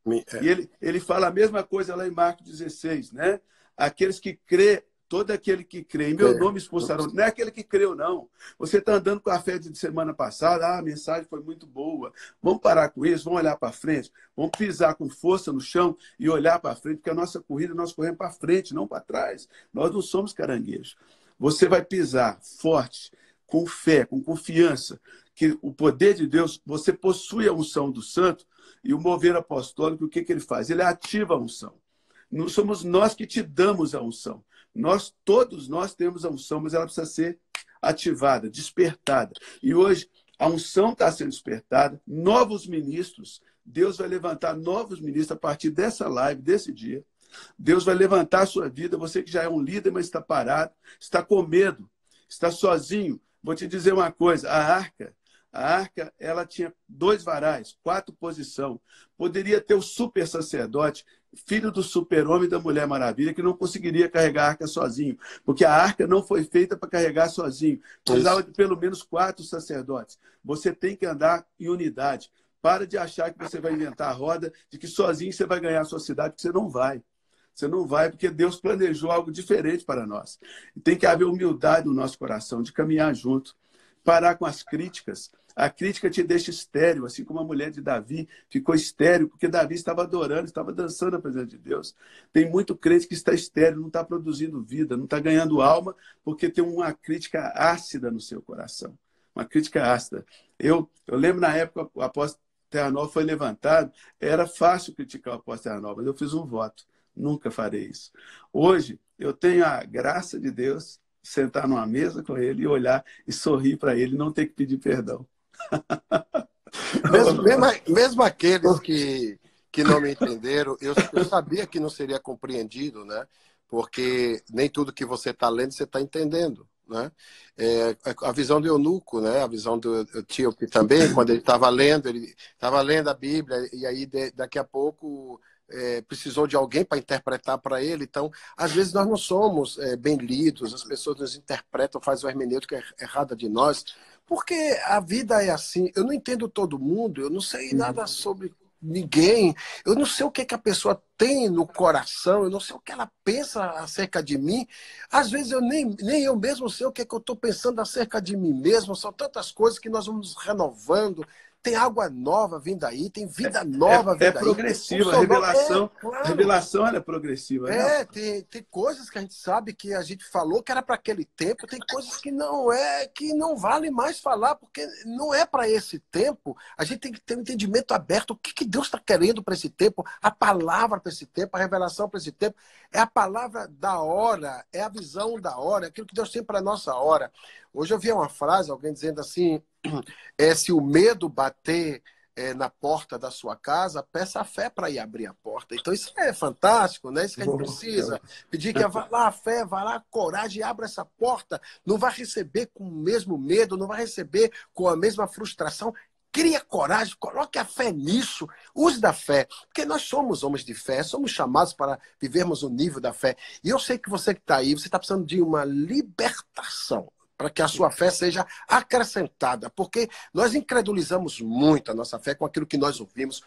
E ele fala a mesma coisa lá em Marcos 16, né? Aqueles que creem, todo aquele que crê em meu nome expulsarão. Não é aquele que creu, não. Você está andando com a fé de semana passada, a mensagem foi muito boa. Vamos parar com isso, vamos olhar para frente. Vamos pisar com força no chão e olhar para frente, porque a nossa corrida, nós corremos para frente, não para trás. Nós não somos caranguejos. Você vai pisar forte, com fé, com confiança, que o poder de Deus, você possui a unção do santo, e o mover apostólico, o que ele faz? Ele ativa a unção. Não somos nós que te damos a unção. Todos nós temos a unção, mas ela precisa ser ativada, despertada. E hoje, a unção está sendo despertada, novos ministros, Deus vai levantar novos ministros a partir dessa live, desse dia. Deus vai levantar a sua vida, você que já é um líder, mas está parado, está com medo, está sozinho. Vou te dizer uma coisa, a arca, ela tinha 2 varais, 4 posições. Poderia ter o super sacerdote, filho do super-homem da Mulher Maravilha, que não conseguiria carregar a arca sozinho, porque a arca não foi feita para carregar sozinho. Precisava de pelo menos 4 sacerdotes. Você tem que andar em unidade. Para de achar que você vai inventar a roda, de que sozinho você vai ganhar a sua cidade, porque você não vai. Você não vai porque Deus planejou algo diferente para nós. E tem que haver humildade no nosso coração, de caminhar junto, parar com as críticas. A crítica te deixa estéril, assim como a mulher de Davi ficou estéril, porque Davi estava adorando, estava dançando a presença de Deus. Tem muito crente que está estéril, não está produzindo vida, não está ganhando alma, porque tem uma crítica ácida no seu coração. Uma crítica ácida. Eu lembro na época, o apóstolo Terra Nova foi levantado, era fácil criticar o apóstolo Terra Nova, mas eu fiz um voto. Nunca farei isso. Hoje, eu tenho a graça de Deus sentar numa mesa com ele e olhar e sorrir para ele, não ter que pedir perdão. Mesmo aqueles que não me entenderam, eu sabia que não seria compreendido, né? Porque nem tudo que você está lendo, você está entendendo. Né? A visão do eunuco, né? A visão do etíope também, quando ele estava lendo a Bíblia, e aí daqui a pouco precisou de alguém para interpretar para ele. Então, às vezes nós não somos bem lidos, as pessoas nos interpretam, fazem uma hermenêutica errada de nós, porque a vida é assim. Eu não entendo todo mundo, eu não sei nada sobre ninguém, eu não sei o que a pessoa tem no coração, eu não sei o que ela pensa acerca de mim. Às vezes nem eu mesmo sei o que eu estou pensando acerca de mim mesmo. São tantas coisas que nós vamos renovando. Tem água nova vindo aí, tem vida nova vindo aí. É progressiva, a revelação, claro. A revelação é progressiva. Né? Tem coisas que a gente sabe que a gente falou que era para aquele tempo, tem coisas que não vale mais falar, porque não é para esse tempo. A gente tem que ter um entendimento aberto. O que Deus está querendo para esse tempo? A palavra para esse tempo, a revelação para esse tempo. É a palavra da hora, é a visão da hora, é aquilo que Deus tem para a nossa hora. Hoje eu vi uma frase, alguém dizendo assim, se o medo bater na porta da sua casa, peça a fé para ir abrir a porta. Então isso é fantástico, né? Isso que a gente precisa. Pedir que vá lá a fé, vá lá a coragem, abra essa porta. Não vai receber com o mesmo medo, não vai receber com a mesma frustração. Cria coragem, coloque a fé nisso, use da fé, porque nós somos homens de fé, somos chamados para vivermos o nível da fé. E eu sei que você que está aí, você está precisando de uma libertação, para que a sua fé seja acrescentada, porque nós incredulizamos muito a nossa fé com aquilo que nós ouvimos,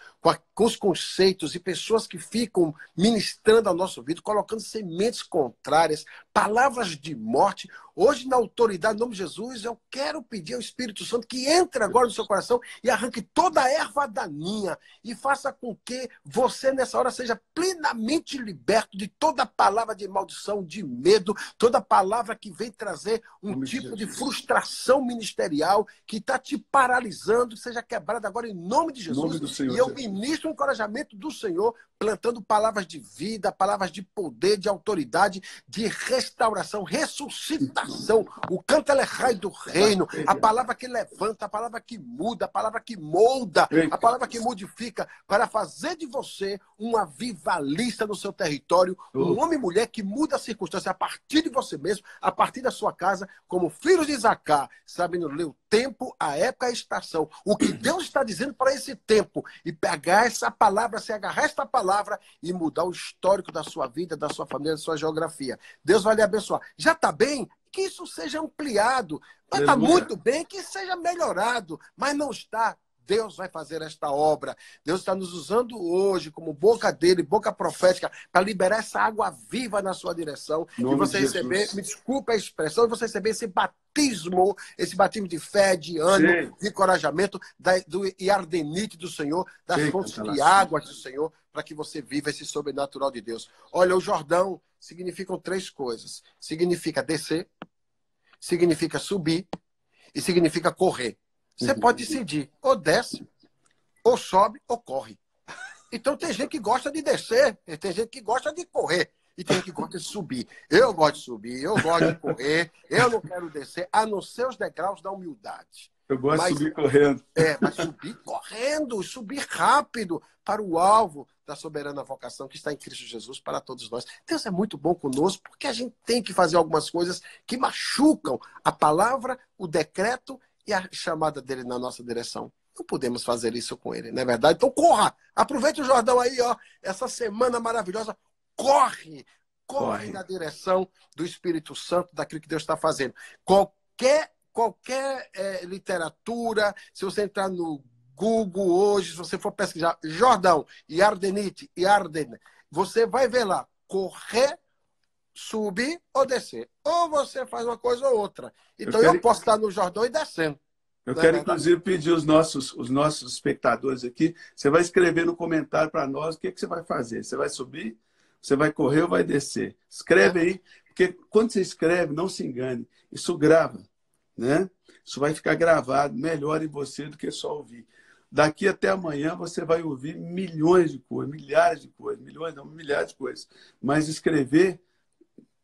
com os conceitos e pessoas que ficam ministrando ao nosso ouvido, colocando sementes contrárias, palavras de morte. Hoje, na autoridade, em nome de Jesus, eu quero pedir ao Espírito Santo que entre agora no seu coração e arranque toda a erva daninha e faça com que você, nessa hora, seja plenamente liberto de toda palavra de maldição, de medo, toda palavra que vem trazer um tipo de frustração ministerial que está te paralisando, seja quebrada agora em nome de Jesus. Nome do Senhor, e eu ministro o encorajamento do Senhor, plantando palavras de vida, palavras de poder, de autoridade, de restauração, ressuscitação, o cantelechai do reino, a palavra que levanta, a palavra que muda, a palavra que molda, a palavra que modifica, para fazer de você um avivalista no seu território, um homem e mulher que muda a circunstância a partir de você mesmo, a partir da sua casa, como filhos de Isacar, sabendo ler o tempo, a época, a estação, o que Deus está dizendo para esse tempo, e pegar essa palavra, se agarrar esta palavra e mudar o histórico da sua vida, da sua família, da sua geografia. Deus vai lhe abençoar. Já está bem? Que isso seja ampliado. Mas está muito bem, que seja melhorado. Mas não está. Deus vai fazer esta obra. Deus está nos usando hoje como boca dele, boca profética, para liberar essa água viva na sua direção. E você receber, me desculpe a expressão, e você receber esse batismo de fé, de ânimo, de encorajamento, do Iardenite do Senhor, das fontes de águas do Senhor, para que você viva esse sobrenatural de Deus. Olha, o Jordão significam 3 coisas. Significa descer, significa subir e significa correr. Você pode decidir, ou desce, ou sobe, ou corre. Então tem gente que gosta de descer, tem gente que gosta de correr, e tem gente que gosta de subir. Eu gosto de subir, eu gosto de correr, eu não quero descer, a não ser os degraus da humildade. Eu gosto de subir correndo. Mas subir correndo, subir rápido para o alvo da soberana vocação que está em Cristo Jesus para todos nós. Deus é muito bom conosco, porque a gente tem que fazer algumas coisas que machucam a palavra, o decreto e a chamada dele na nossa direção. Não podemos fazer isso com ele, não é verdade? Então corra, aproveite o Jordão aí, ó, essa semana maravilhosa, corre na direção do Espírito Santo, daquilo que Deus está fazendo. Qualquer literatura, se você entrar no Google hoje, se você for pesquisar Jordão, Iardenite, Iarden, você vai ver lá correr, subir ou descer. Ou você faz uma coisa ou outra. Então eu posso estar no Jordão e descendo. Eu quero, inclusive, pedir os nossos espectadores aqui. Você vai escrever no comentário para nós o que você vai fazer. Você vai subir, você vai correr ou vai descer? Escreve aí, porque quando você escreve, não se engane. Isso grava, né? Isso vai ficar gravado melhor em você do que só ouvir. Daqui até amanhã você vai ouvir milhões de coisas, milhares de coisas, milhões, não, milhares de coisas. Mas escrever,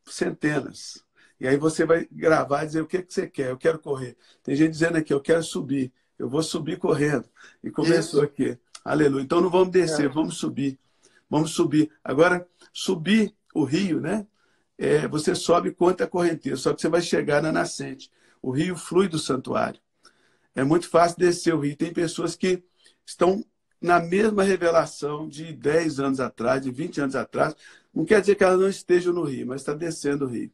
centenas. E aí você vai gravar e dizer o que você quer. Eu quero correr. Tem gente dizendo aqui, eu quero subir. Eu vou subir correndo. E começou aqui. Aleluia. Então não vamos descer, vamos subir. Vamos subir. Agora, subir o rio, né? Você sobe contra a correnteza, só que você vai chegar na nascente. O rio flui do santuário. É muito fácil descer o rio. Tem pessoas que estão na mesma revelação de 10 anos atrás, de 20 anos atrás. Não quer dizer que elas não estejam no rio, mas está descendo o rio.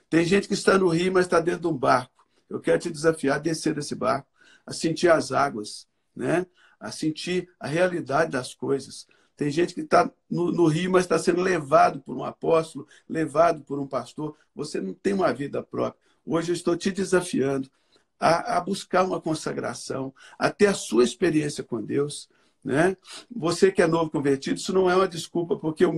Tem gente que está no rio, mas está dentro de um barco. Eu quero te desafiar a descer desse barco, a sentir as águas, né? A sentir a realidade das coisas. Tem gente que está no rio, mas está sendo levado por um apóstolo, levado por um pastor. Você não tem uma vida própria. Hoje eu estou te desafiando a buscar uma consagração, a ter a sua experiência com Deus, né? Você que é novo convertido, isso não é uma desculpa, porque a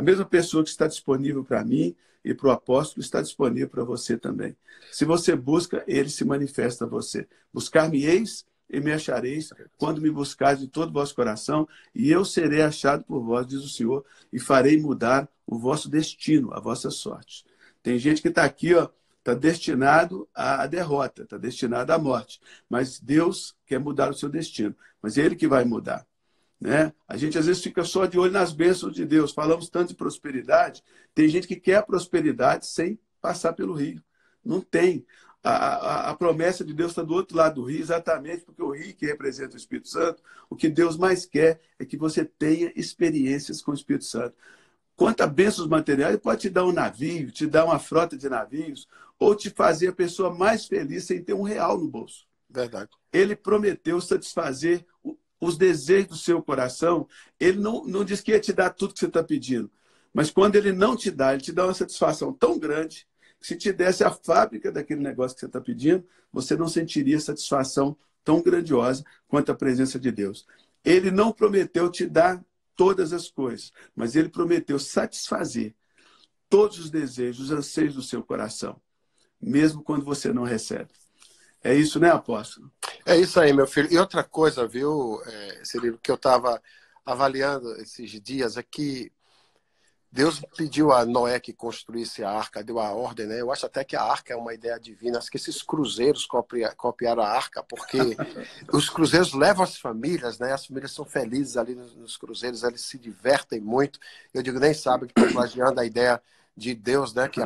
mesma pessoa que está disponível para mim e para o apóstolo está disponível para você também. Se você busca, ele se manifesta a você. Buscar-me-eis e me achareis quando me buscares de todo o vosso coração, e eu serei achado por vós, diz o Senhor, e farei mudar o vosso destino, a vossa sorte. Tem gente que está aqui, ó, está destinado à derrota, está destinado à morte. Mas Deus quer mudar o seu destino. Mas é Ele que vai mudar, né? A gente às vezes fica só de olho nas bênçãos de Deus. Falamos tanto de prosperidade. Tem gente que quer a prosperidade sem passar pelo rio. Não tem. A promessa de Deus está do outro lado do rio, exatamente porque o rio que representa o Espírito Santo, o que Deus mais quer é que você tenha experiências com o Espírito Santo. Quanto a bênçãos materiais, ele pode te dar um navio, te dar uma frota de navios, ou te fazer a pessoa mais feliz sem ter R$ 1 no bolso. Verdade. Ele prometeu satisfazer os desejos do seu coração. Ele não disse que ia te dar tudo que você está pedindo. Mas quando ele não te dá, ele te dá uma satisfação tão grande que se te desse a fábrica daquele negócio que você está pedindo, você não sentiria satisfação tão grandiosa quanto a presença de Deus. Ele não prometeu te dar todas as coisas, mas ele prometeu satisfazer todos os desejos, os anseios do seu coração, mesmo quando você não recebe. É isso, né, apóstolo? É isso aí, meu filho. E outra coisa, viu, Cirilo, que eu estava avaliando esses dias é que Deus pediu a Noé que construísse a arca, deu a ordem, né? Eu acho até que a arca é uma ideia divina. Acho que esses cruzeiros copiaram a arca, porque os cruzeiros levam as famílias, né? As famílias são felizes ali nos cruzeiros, eles se divertem muito. Eu digo, nem sabem que estão plagiando a ideia de Deus, né? Que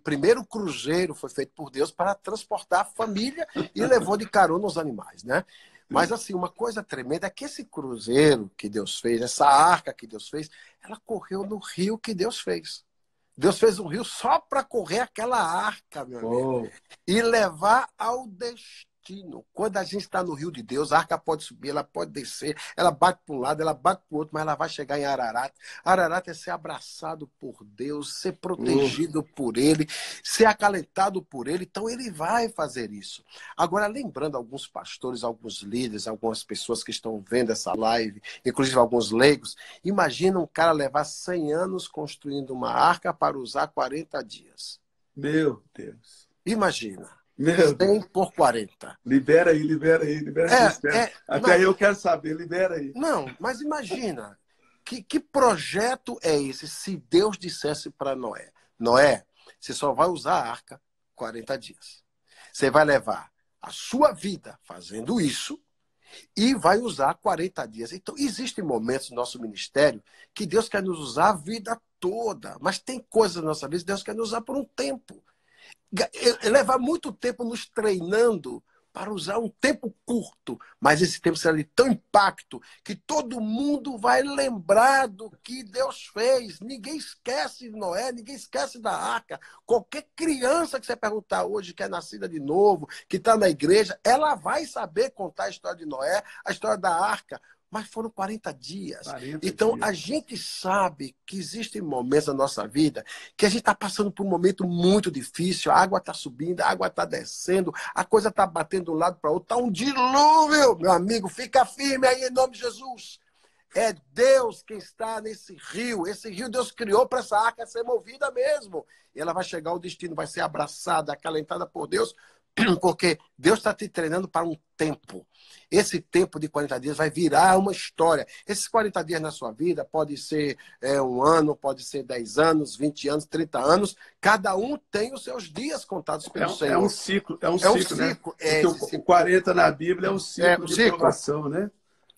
primeiro cruzeiro foi feito por Deus para transportar a família e levou de carona os animais, né? Mas, assim, uma coisa tremenda é que esse cruzeiro que Deus fez, essa arca que Deus fez, ela correu no rio que Deus fez. Deus fez um rio só para correr aquela arca, meu amigo. E levar ao destino. Quando a gente está no rio de Deus, a arca pode subir, ela pode descer, ela bate para um lado, ela bate para o outro, mas ela vai chegar em Ararat. Ararat é ser abraçado por Deus, ser protegido por Ele, ser acalentado por Ele. Então, Ele vai fazer isso. Agora, lembrando alguns pastores, alguns líderes, algumas pessoas que estão vendo essa live, inclusive alguns leigos, imagina um cara levar 100 anos construindo uma arca para usar 40 dias. Meu Deus. Imagina. Meu 100 por 40. Libera aí, libera aí, libera aí. Até aí eu quero saber, libera aí. Não, mas imagina, que projeto é esse se Deus dissesse para Noé, Noé, você só vai usar a arca 40 dias. Você vai levar a sua vida fazendo isso e vai usar 40 dias. Então, existem momentos no nosso ministério que Deus quer nos usar a vida toda, mas tem coisas na nossa vida que Deus quer nos usar por um tempo. Levar muito tempo nos treinando para usar um tempo curto, mas esse tempo será de tão impacto que todo mundo vai lembrar do que Deus fez. Ninguém esquece de Noé, ninguém esquece da arca. Qualquer criança que você perguntar hoje que é nascida de novo, que está na igreja, ela vai saber contar a história de Noé, a história da arca, Mas foram 40 dias. 40 então, dias. a gente sabe que existem momentos na nossa vida que a gente está passando por um momento muito difícil, a água está subindo, a água está descendo, a coisa está batendo de um lado para o outro, está um dilúvio, meu amigo, fica firme aí em nome de Jesus. É Deus quem está nesse rio. Esse rio Deus criou para essa arca ser movida mesmo. E ela vai chegar ao destino, vai ser abraçada, acalentada por Deus, porque Deus está te treinando para um tempo. Esse tempo de 40 dias vai virar uma história. Esses 40 dias na sua vida pode ser um ano, pode ser 10 anos, 20 anos, 30 anos. Cada um tem os seus dias contados pelo Senhor. É um ciclo, é um ciclo, né? Porque o 40 na Bíblia é um ciclo de provação, né?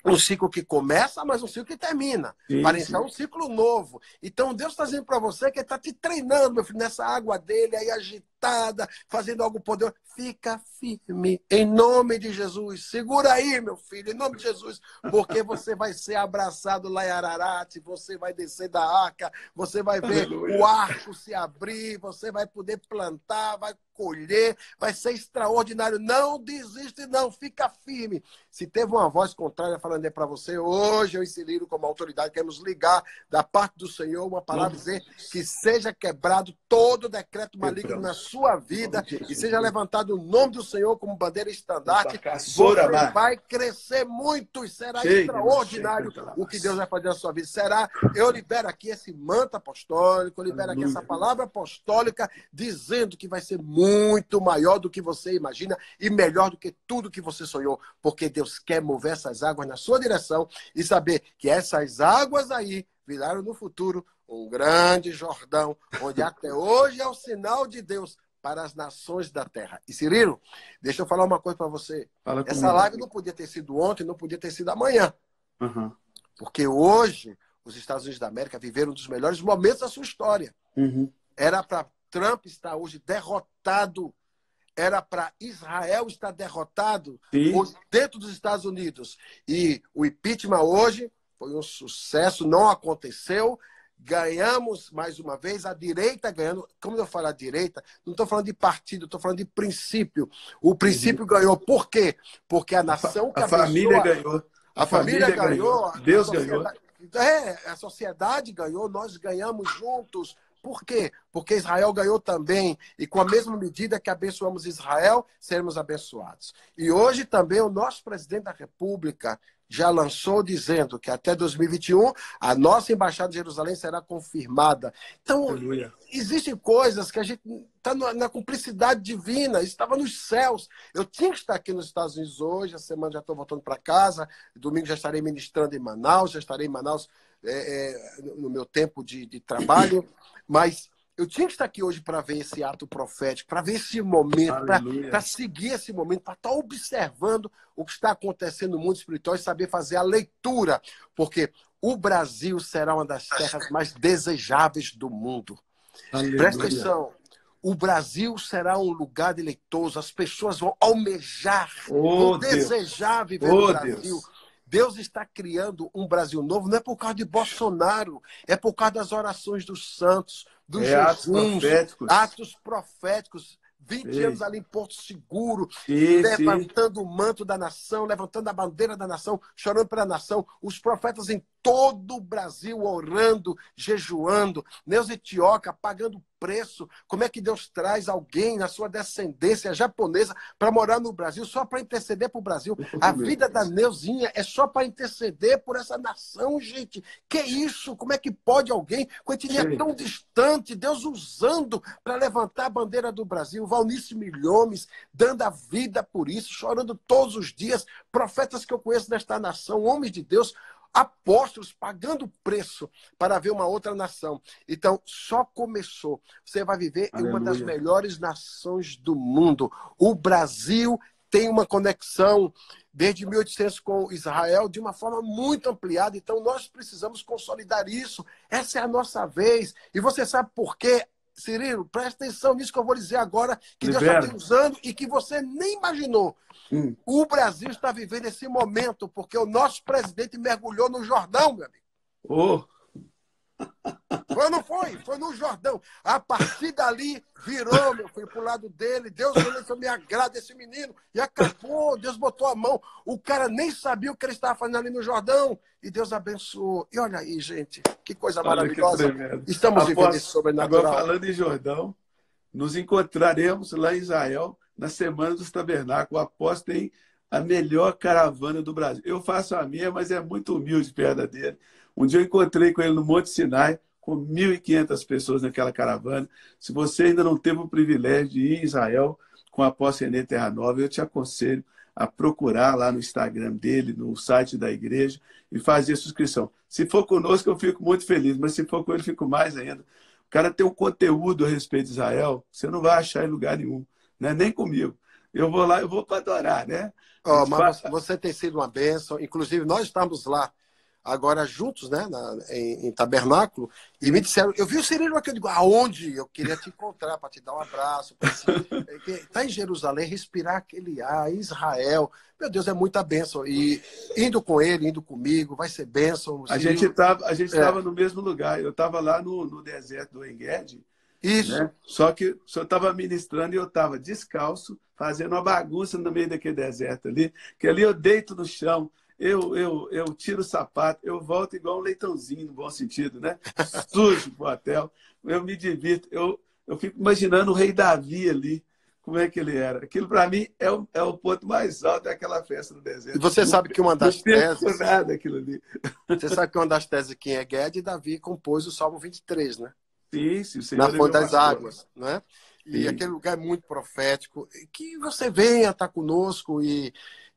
Um ciclo que começa, mas um ciclo que termina. Para iniciar um ciclo novo. Então, Deus está dizendo para você que Ele está te treinando, meu filho, nessa água dele, aí agitada, fazendo algo poderoso. Fica firme, em nome de Jesus. Segura aí, meu filho, em nome de Jesus. Porque você vai ser abraçado lá em Ararat, você vai descer da arca, você vai ver o arco se abrir, você vai poder plantar, vai colher, vai ser extraordinário. Não desiste, não, fica firme. Se teve uma voz contrária falando aí para você, hoje eu e Cirilo, como autoridade, queremos ligar da parte do Senhor uma palavra dizer que seja quebrado todo decreto maligno na sua vida e seja levantado o nome do Senhor como bandeira estandarte. Você vai crescer muito e será extraordinário o que Deus vai fazer na sua vida. Será, eu libero aqui esse manto apostólico, eu libero aqui essa palavra apostólica dizendo que vai ser muito maior do que você imagina e melhor do que tudo que você sonhou, porque Deus quer mover essas águas na sua direção e saber que essas águas aí viraram no futuro um grande Jordão, onde até hoje é o sinal de Deus para as nações da terra. E Cirilo, deixa eu falar uma coisa para você. Essa live não podia ter sido ontem, não podia ter sido amanhã. Porque hoje os Estados Unidos da América viveram um dos melhores momentos da sua história. Era para Trump estar hoje derrotado. Era para Israel estar derrotado hoje dentro dos Estados Unidos. E o impeachment hoje foi um sucesso, não aconteceu. Ganhamos mais uma vez, a direita ganhando. Como eu falo a direita, não estou falando de partido, estou falando de princípio. O princípio ganhou. Por quê? Porque a nação que abençoa... família ganhou. A família ganhou. Deus ganhou. A sociedade ganhou, nós ganhamos juntos. Por quê? Porque Israel ganhou também. E com a mesma medida que abençoamos Israel, seremos abençoados. E hoje também o nosso presidente da República já lançou dizendo que até 2021 a nossa embaixada de Jerusalém será confirmada. Então, existem coisas que a gente está na cumplicidade divina, estava nos céus. Eu tinha que estar aqui nos Estados Unidos hoje, a semana já estou voltando para casa, domingo já estarei ministrando em Manaus, já estarei em Manaus no meu tempo de trabalho, mas eu tinha que estar aqui hoje para ver esse ato profético, para ver esse momento, para seguir esse momento, para estar observando o que está acontecendo no mundo espiritual e saber fazer a leitura, porque o Brasil será uma das terras mais desejáveis do mundo. Presta atenção. O Brasil será um lugar deleitoso, as pessoas vão almejar, vão desejar viver no Brasil. Deus está criando um Brasil novo, não é por causa de Bolsonaro, é por causa das orações dos santos, dos jejuns, atos proféticos. 20 anos ali em Porto Seguro, levantando o manto da nação, levantando a bandeira da nação, chorando pela nação. Os profetas em todo o Brasil orando, jejuando. Neuza Etioca pagando preço. Como é que Deus traz alguém na sua descendência japonesa para morar no Brasil só para interceder para o Brasil? A vida da Neuzinha é só para interceder por essa nação, gente. Que isso? Como é que pode alguém com etnia tão distante, Deus usando para levantar a bandeira do Brasil? Valnice Milhomes dando a vida por isso, chorando todos os dias. Profetas que eu conheço desta nação, homens de Deus, apóstolos pagando preço para ver uma outra nação. Então, só começou. Você vai viver em uma das melhores nações do mundo. O Brasil tem uma conexão desde 1800 com Israel de uma forma muito ampliada. Então, nós precisamos consolidar isso. Essa é a nossa vez. E você sabe por quê? Cirilo, presta atenção nisso que eu vou dizer agora, que Deus está te usando e que você nem imaginou. O Brasil está vivendo esse momento porque o nosso presidente mergulhou no Jordão, meu amigo. Foi ou não foi? Foi no Jordão. A partir dali, virou, meu filho, pro lado dele. Deus falou, me agrada esse menino. E acabou, Deus botou a mão. O cara nem sabia o que ele estava fazendo ali no Jordão. E Deus abençoou. E olha aí, gente, que coisa maravilhosa. Estamos vivendo esse sobrenatural. Agora, falando em Jordão, nos encontraremos lá em Israel, na Semana dos Tabernáculos. O apóstolo tem a melhor caravana do Brasil. Eu faço a minha, mas é muito humilde perto dele. Um dia eu encontrei com ele no Monte Sinai, com 1.500 pessoas naquela caravana. Se você ainda não teve o privilégio de ir em Israel com o apóstolo Renê Terra Nova, eu te aconselho a procurar lá no Instagram dele, no site da igreja, e fazer a sua inscrição. Se for conosco, eu fico muito feliz, mas se for com ele, fico mais ainda. O cara tem um conteúdo a respeito de Israel, você não vai achar em lugar nenhum, né? Nem comigo. Eu vou lá, eu vou para adorar, né? Oh, mas você tem sido uma bênção. Inclusive, nós estamos lá agora juntos, né, em Tabernáculo, e me disseram, eu vi o Cirilo aqui, eu digo, aonde? Eu queria te encontrar para te dar um abraço. Está em Jerusalém, respirar aquele ar, Israel. Meu Deus, é muita bênção. E indo com ele, indo comigo, vai ser bênção. A gente estava no mesmo lugar. Eu estava lá no deserto do En-Gedi. Isso. Né? Só que o senhor estava ministrando e eu estava descalço, fazendo uma bagunça no meio daquele deserto ali, que ali eu deito no chão, eu tiro o sapato, eu volto igual um leitãozinho, no bom sentido, né? Sujo pro hotel, eu me divirto, eu fico imaginando o rei Davi ali, como é que ele era. Aquilo, para mim, é o ponto mais alto daquela festa do deserto. E você sabe que uma das teses... nada aquilo ali. Você sabe que uma das teses aqui em Guedes, Davi compôs o Salmo 23, né? Sim, o Senhor na fonte das águas, né? E aquele lugar é muito profético. Que você venha estar conosco e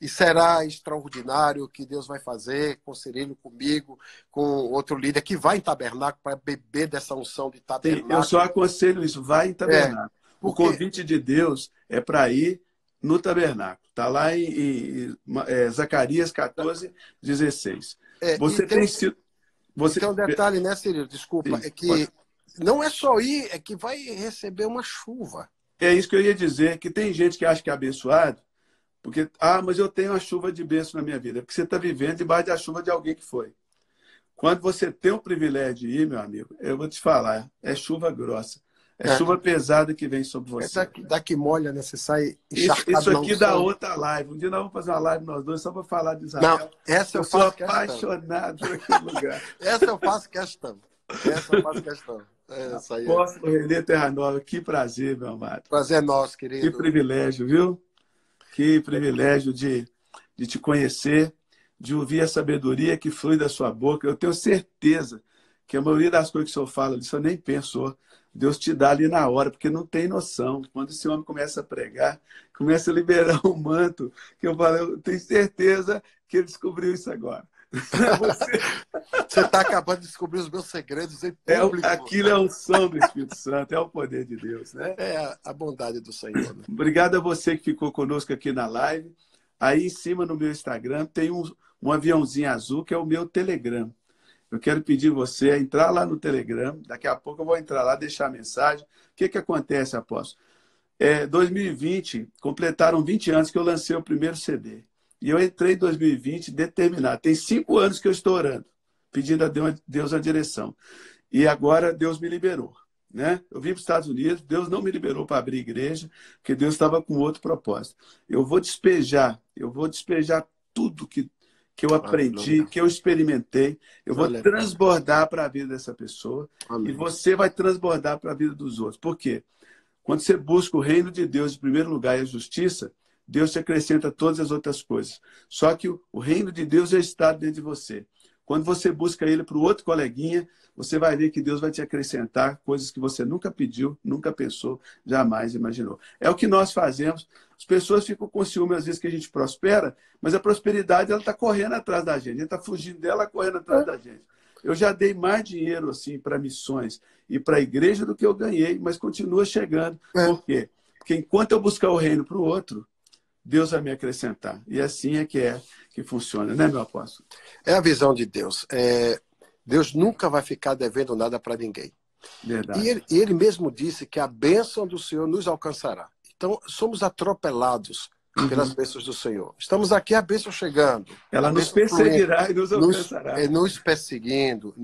será extraordinário o que Deus vai fazer com o Cirilo, comigo, com outro líder que vai em Tabernáculo para beber dessa unção de Tabernáculo. Sim, eu só aconselho isso, vai em Tabernáculo. Porque... O convite de Deus é para ir no Tabernáculo. Está lá em Zacarias 14:16. Você tem sido... Tem um detalhe, né, Cirilo? Desculpa, Sim, é que não é só ir, é que vai receber uma chuva. É isso que eu ia dizer, que tem gente que acha que é abençoado, porque, mas eu tenho uma chuva de bênção na minha vida. É porque você está vivendo debaixo da chuva de alguém que foi. Quando você tem o privilégio de ir, meu amigo, eu vou te falar, é chuva grossa. É chuva pesada que vem sobre você. Daqui molha, né? Você sai encharcado. Isso aqui dá outra live. Um dia nós vamos fazer uma live nós dois só para falar de Israel. Não, essa eu sou faço apaixonado por aquele lugar. Essa eu faço questão. Apóstolo Renê Terra Nova, que prazer, meu amado. Prazer nosso, querido. Que privilégio, viu? Que privilégio de te conhecer, de ouvir a sabedoria que flui da sua boca. Eu tenho certeza que a maioria das coisas que o senhor fala, o senhor nem pensou. Deus te dá ali na hora, porque não tem noção. Quando esse homem começa a pregar, começa a liberar um manto, que eu falo, eu tenho certeza que ele descobriu isso agora. Você está acabando de descobrir os meus segredos em público. Aquilo é a unção do Espírito Santo, é o poder de Deus, né? É a bondade do Senhor. Né? Obrigado a você que ficou conosco aqui na live. Aí em cima no meu Instagram tem um aviãozinho azul que é o meu Telegram. Eu quero pedir você a entrar lá no Telegram. Daqui a pouco eu vou entrar lá, deixar a mensagem. O que acontece, apóstolo? 2020, completaram 20 anos que eu lancei o primeiro CD. E eu entrei em 2020 determinado. Tem 5 anos que eu estou orando, pedindo a Deus a direção. E agora Deus me liberou. Né? Eu vim para os Estados Unidos, Deus não me liberou para abrir igreja, porque Deus estava com outro propósito. Eu vou despejar tudo que eu aprendi, que eu experimentei, eu vou transbordar para a vida dessa pessoa. Amém. E você vai transbordar para a vida dos outros. Por quê? Quando você busca o reino de Deus em primeiro lugar e a justiça, Deus te acrescenta todas as outras coisas. Só que o reino de Deus já está dentro de você. Quando você busca ele para o outro coleguinha, você vai ver que Deus vai te acrescentar coisas que você nunca pediu, nunca pensou, jamais imaginou. É o que nós fazemos. As pessoas ficam com ciúme às vezes que a gente prospera, mas a prosperidade está correndo atrás da gente. A gente está fugindo dela, correndo atrás da gente. Eu já dei mais dinheiro assim, para missões e para a igreja do que eu ganhei, mas continua chegando. Por quê? Porque enquanto eu buscar o reino para o outro, Deus vai me acrescentar. E assim é que funciona, né, meu apóstolo? É a visão de Deus. Deus nunca vai ficar devendo nada para ninguém. Verdade. E ele mesmo disse que a bênção do Senhor nos alcançará. Então, somos atropelados pelas bênçãos do Senhor. Estamos aqui, a bênção chegando. Ela nos perseguirá e nos alcançará. Nos perseguindo,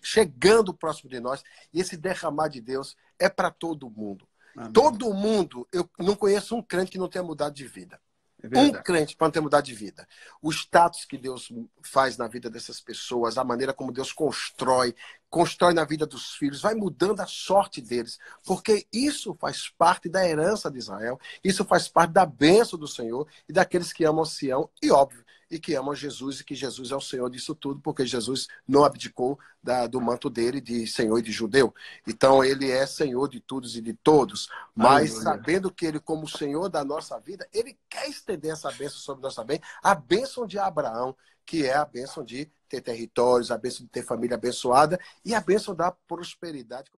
chegando próximo de nós. E esse derramar de Deus é para todo mundo. Amém. Todo mundo. Eu não conheço um crente que não tenha mudado de vida. Um crente para não ter mudado de vida. O status que Deus faz na vida dessas pessoas, a maneira como Deus constrói na vida dos filhos, vai mudando a sorte deles. Porque isso faz parte da herança de Israel, isso faz parte da bênção do Senhor e daqueles que amam Sião, e óbvio, e que amam Jesus, e que Jesus é o Senhor disso tudo, porque Jesus não abdicou do manto dele de Senhor e de judeu. Então ele é Senhor de todos e de todos, mas sabendo que ele, como Senhor da nossa vida, ele quer estender essa bênção sobre nossa bênção, a bênção de Abraão, que é a bênção de ter territórios, a bênção de ter família abençoada e a bênção da prosperidade.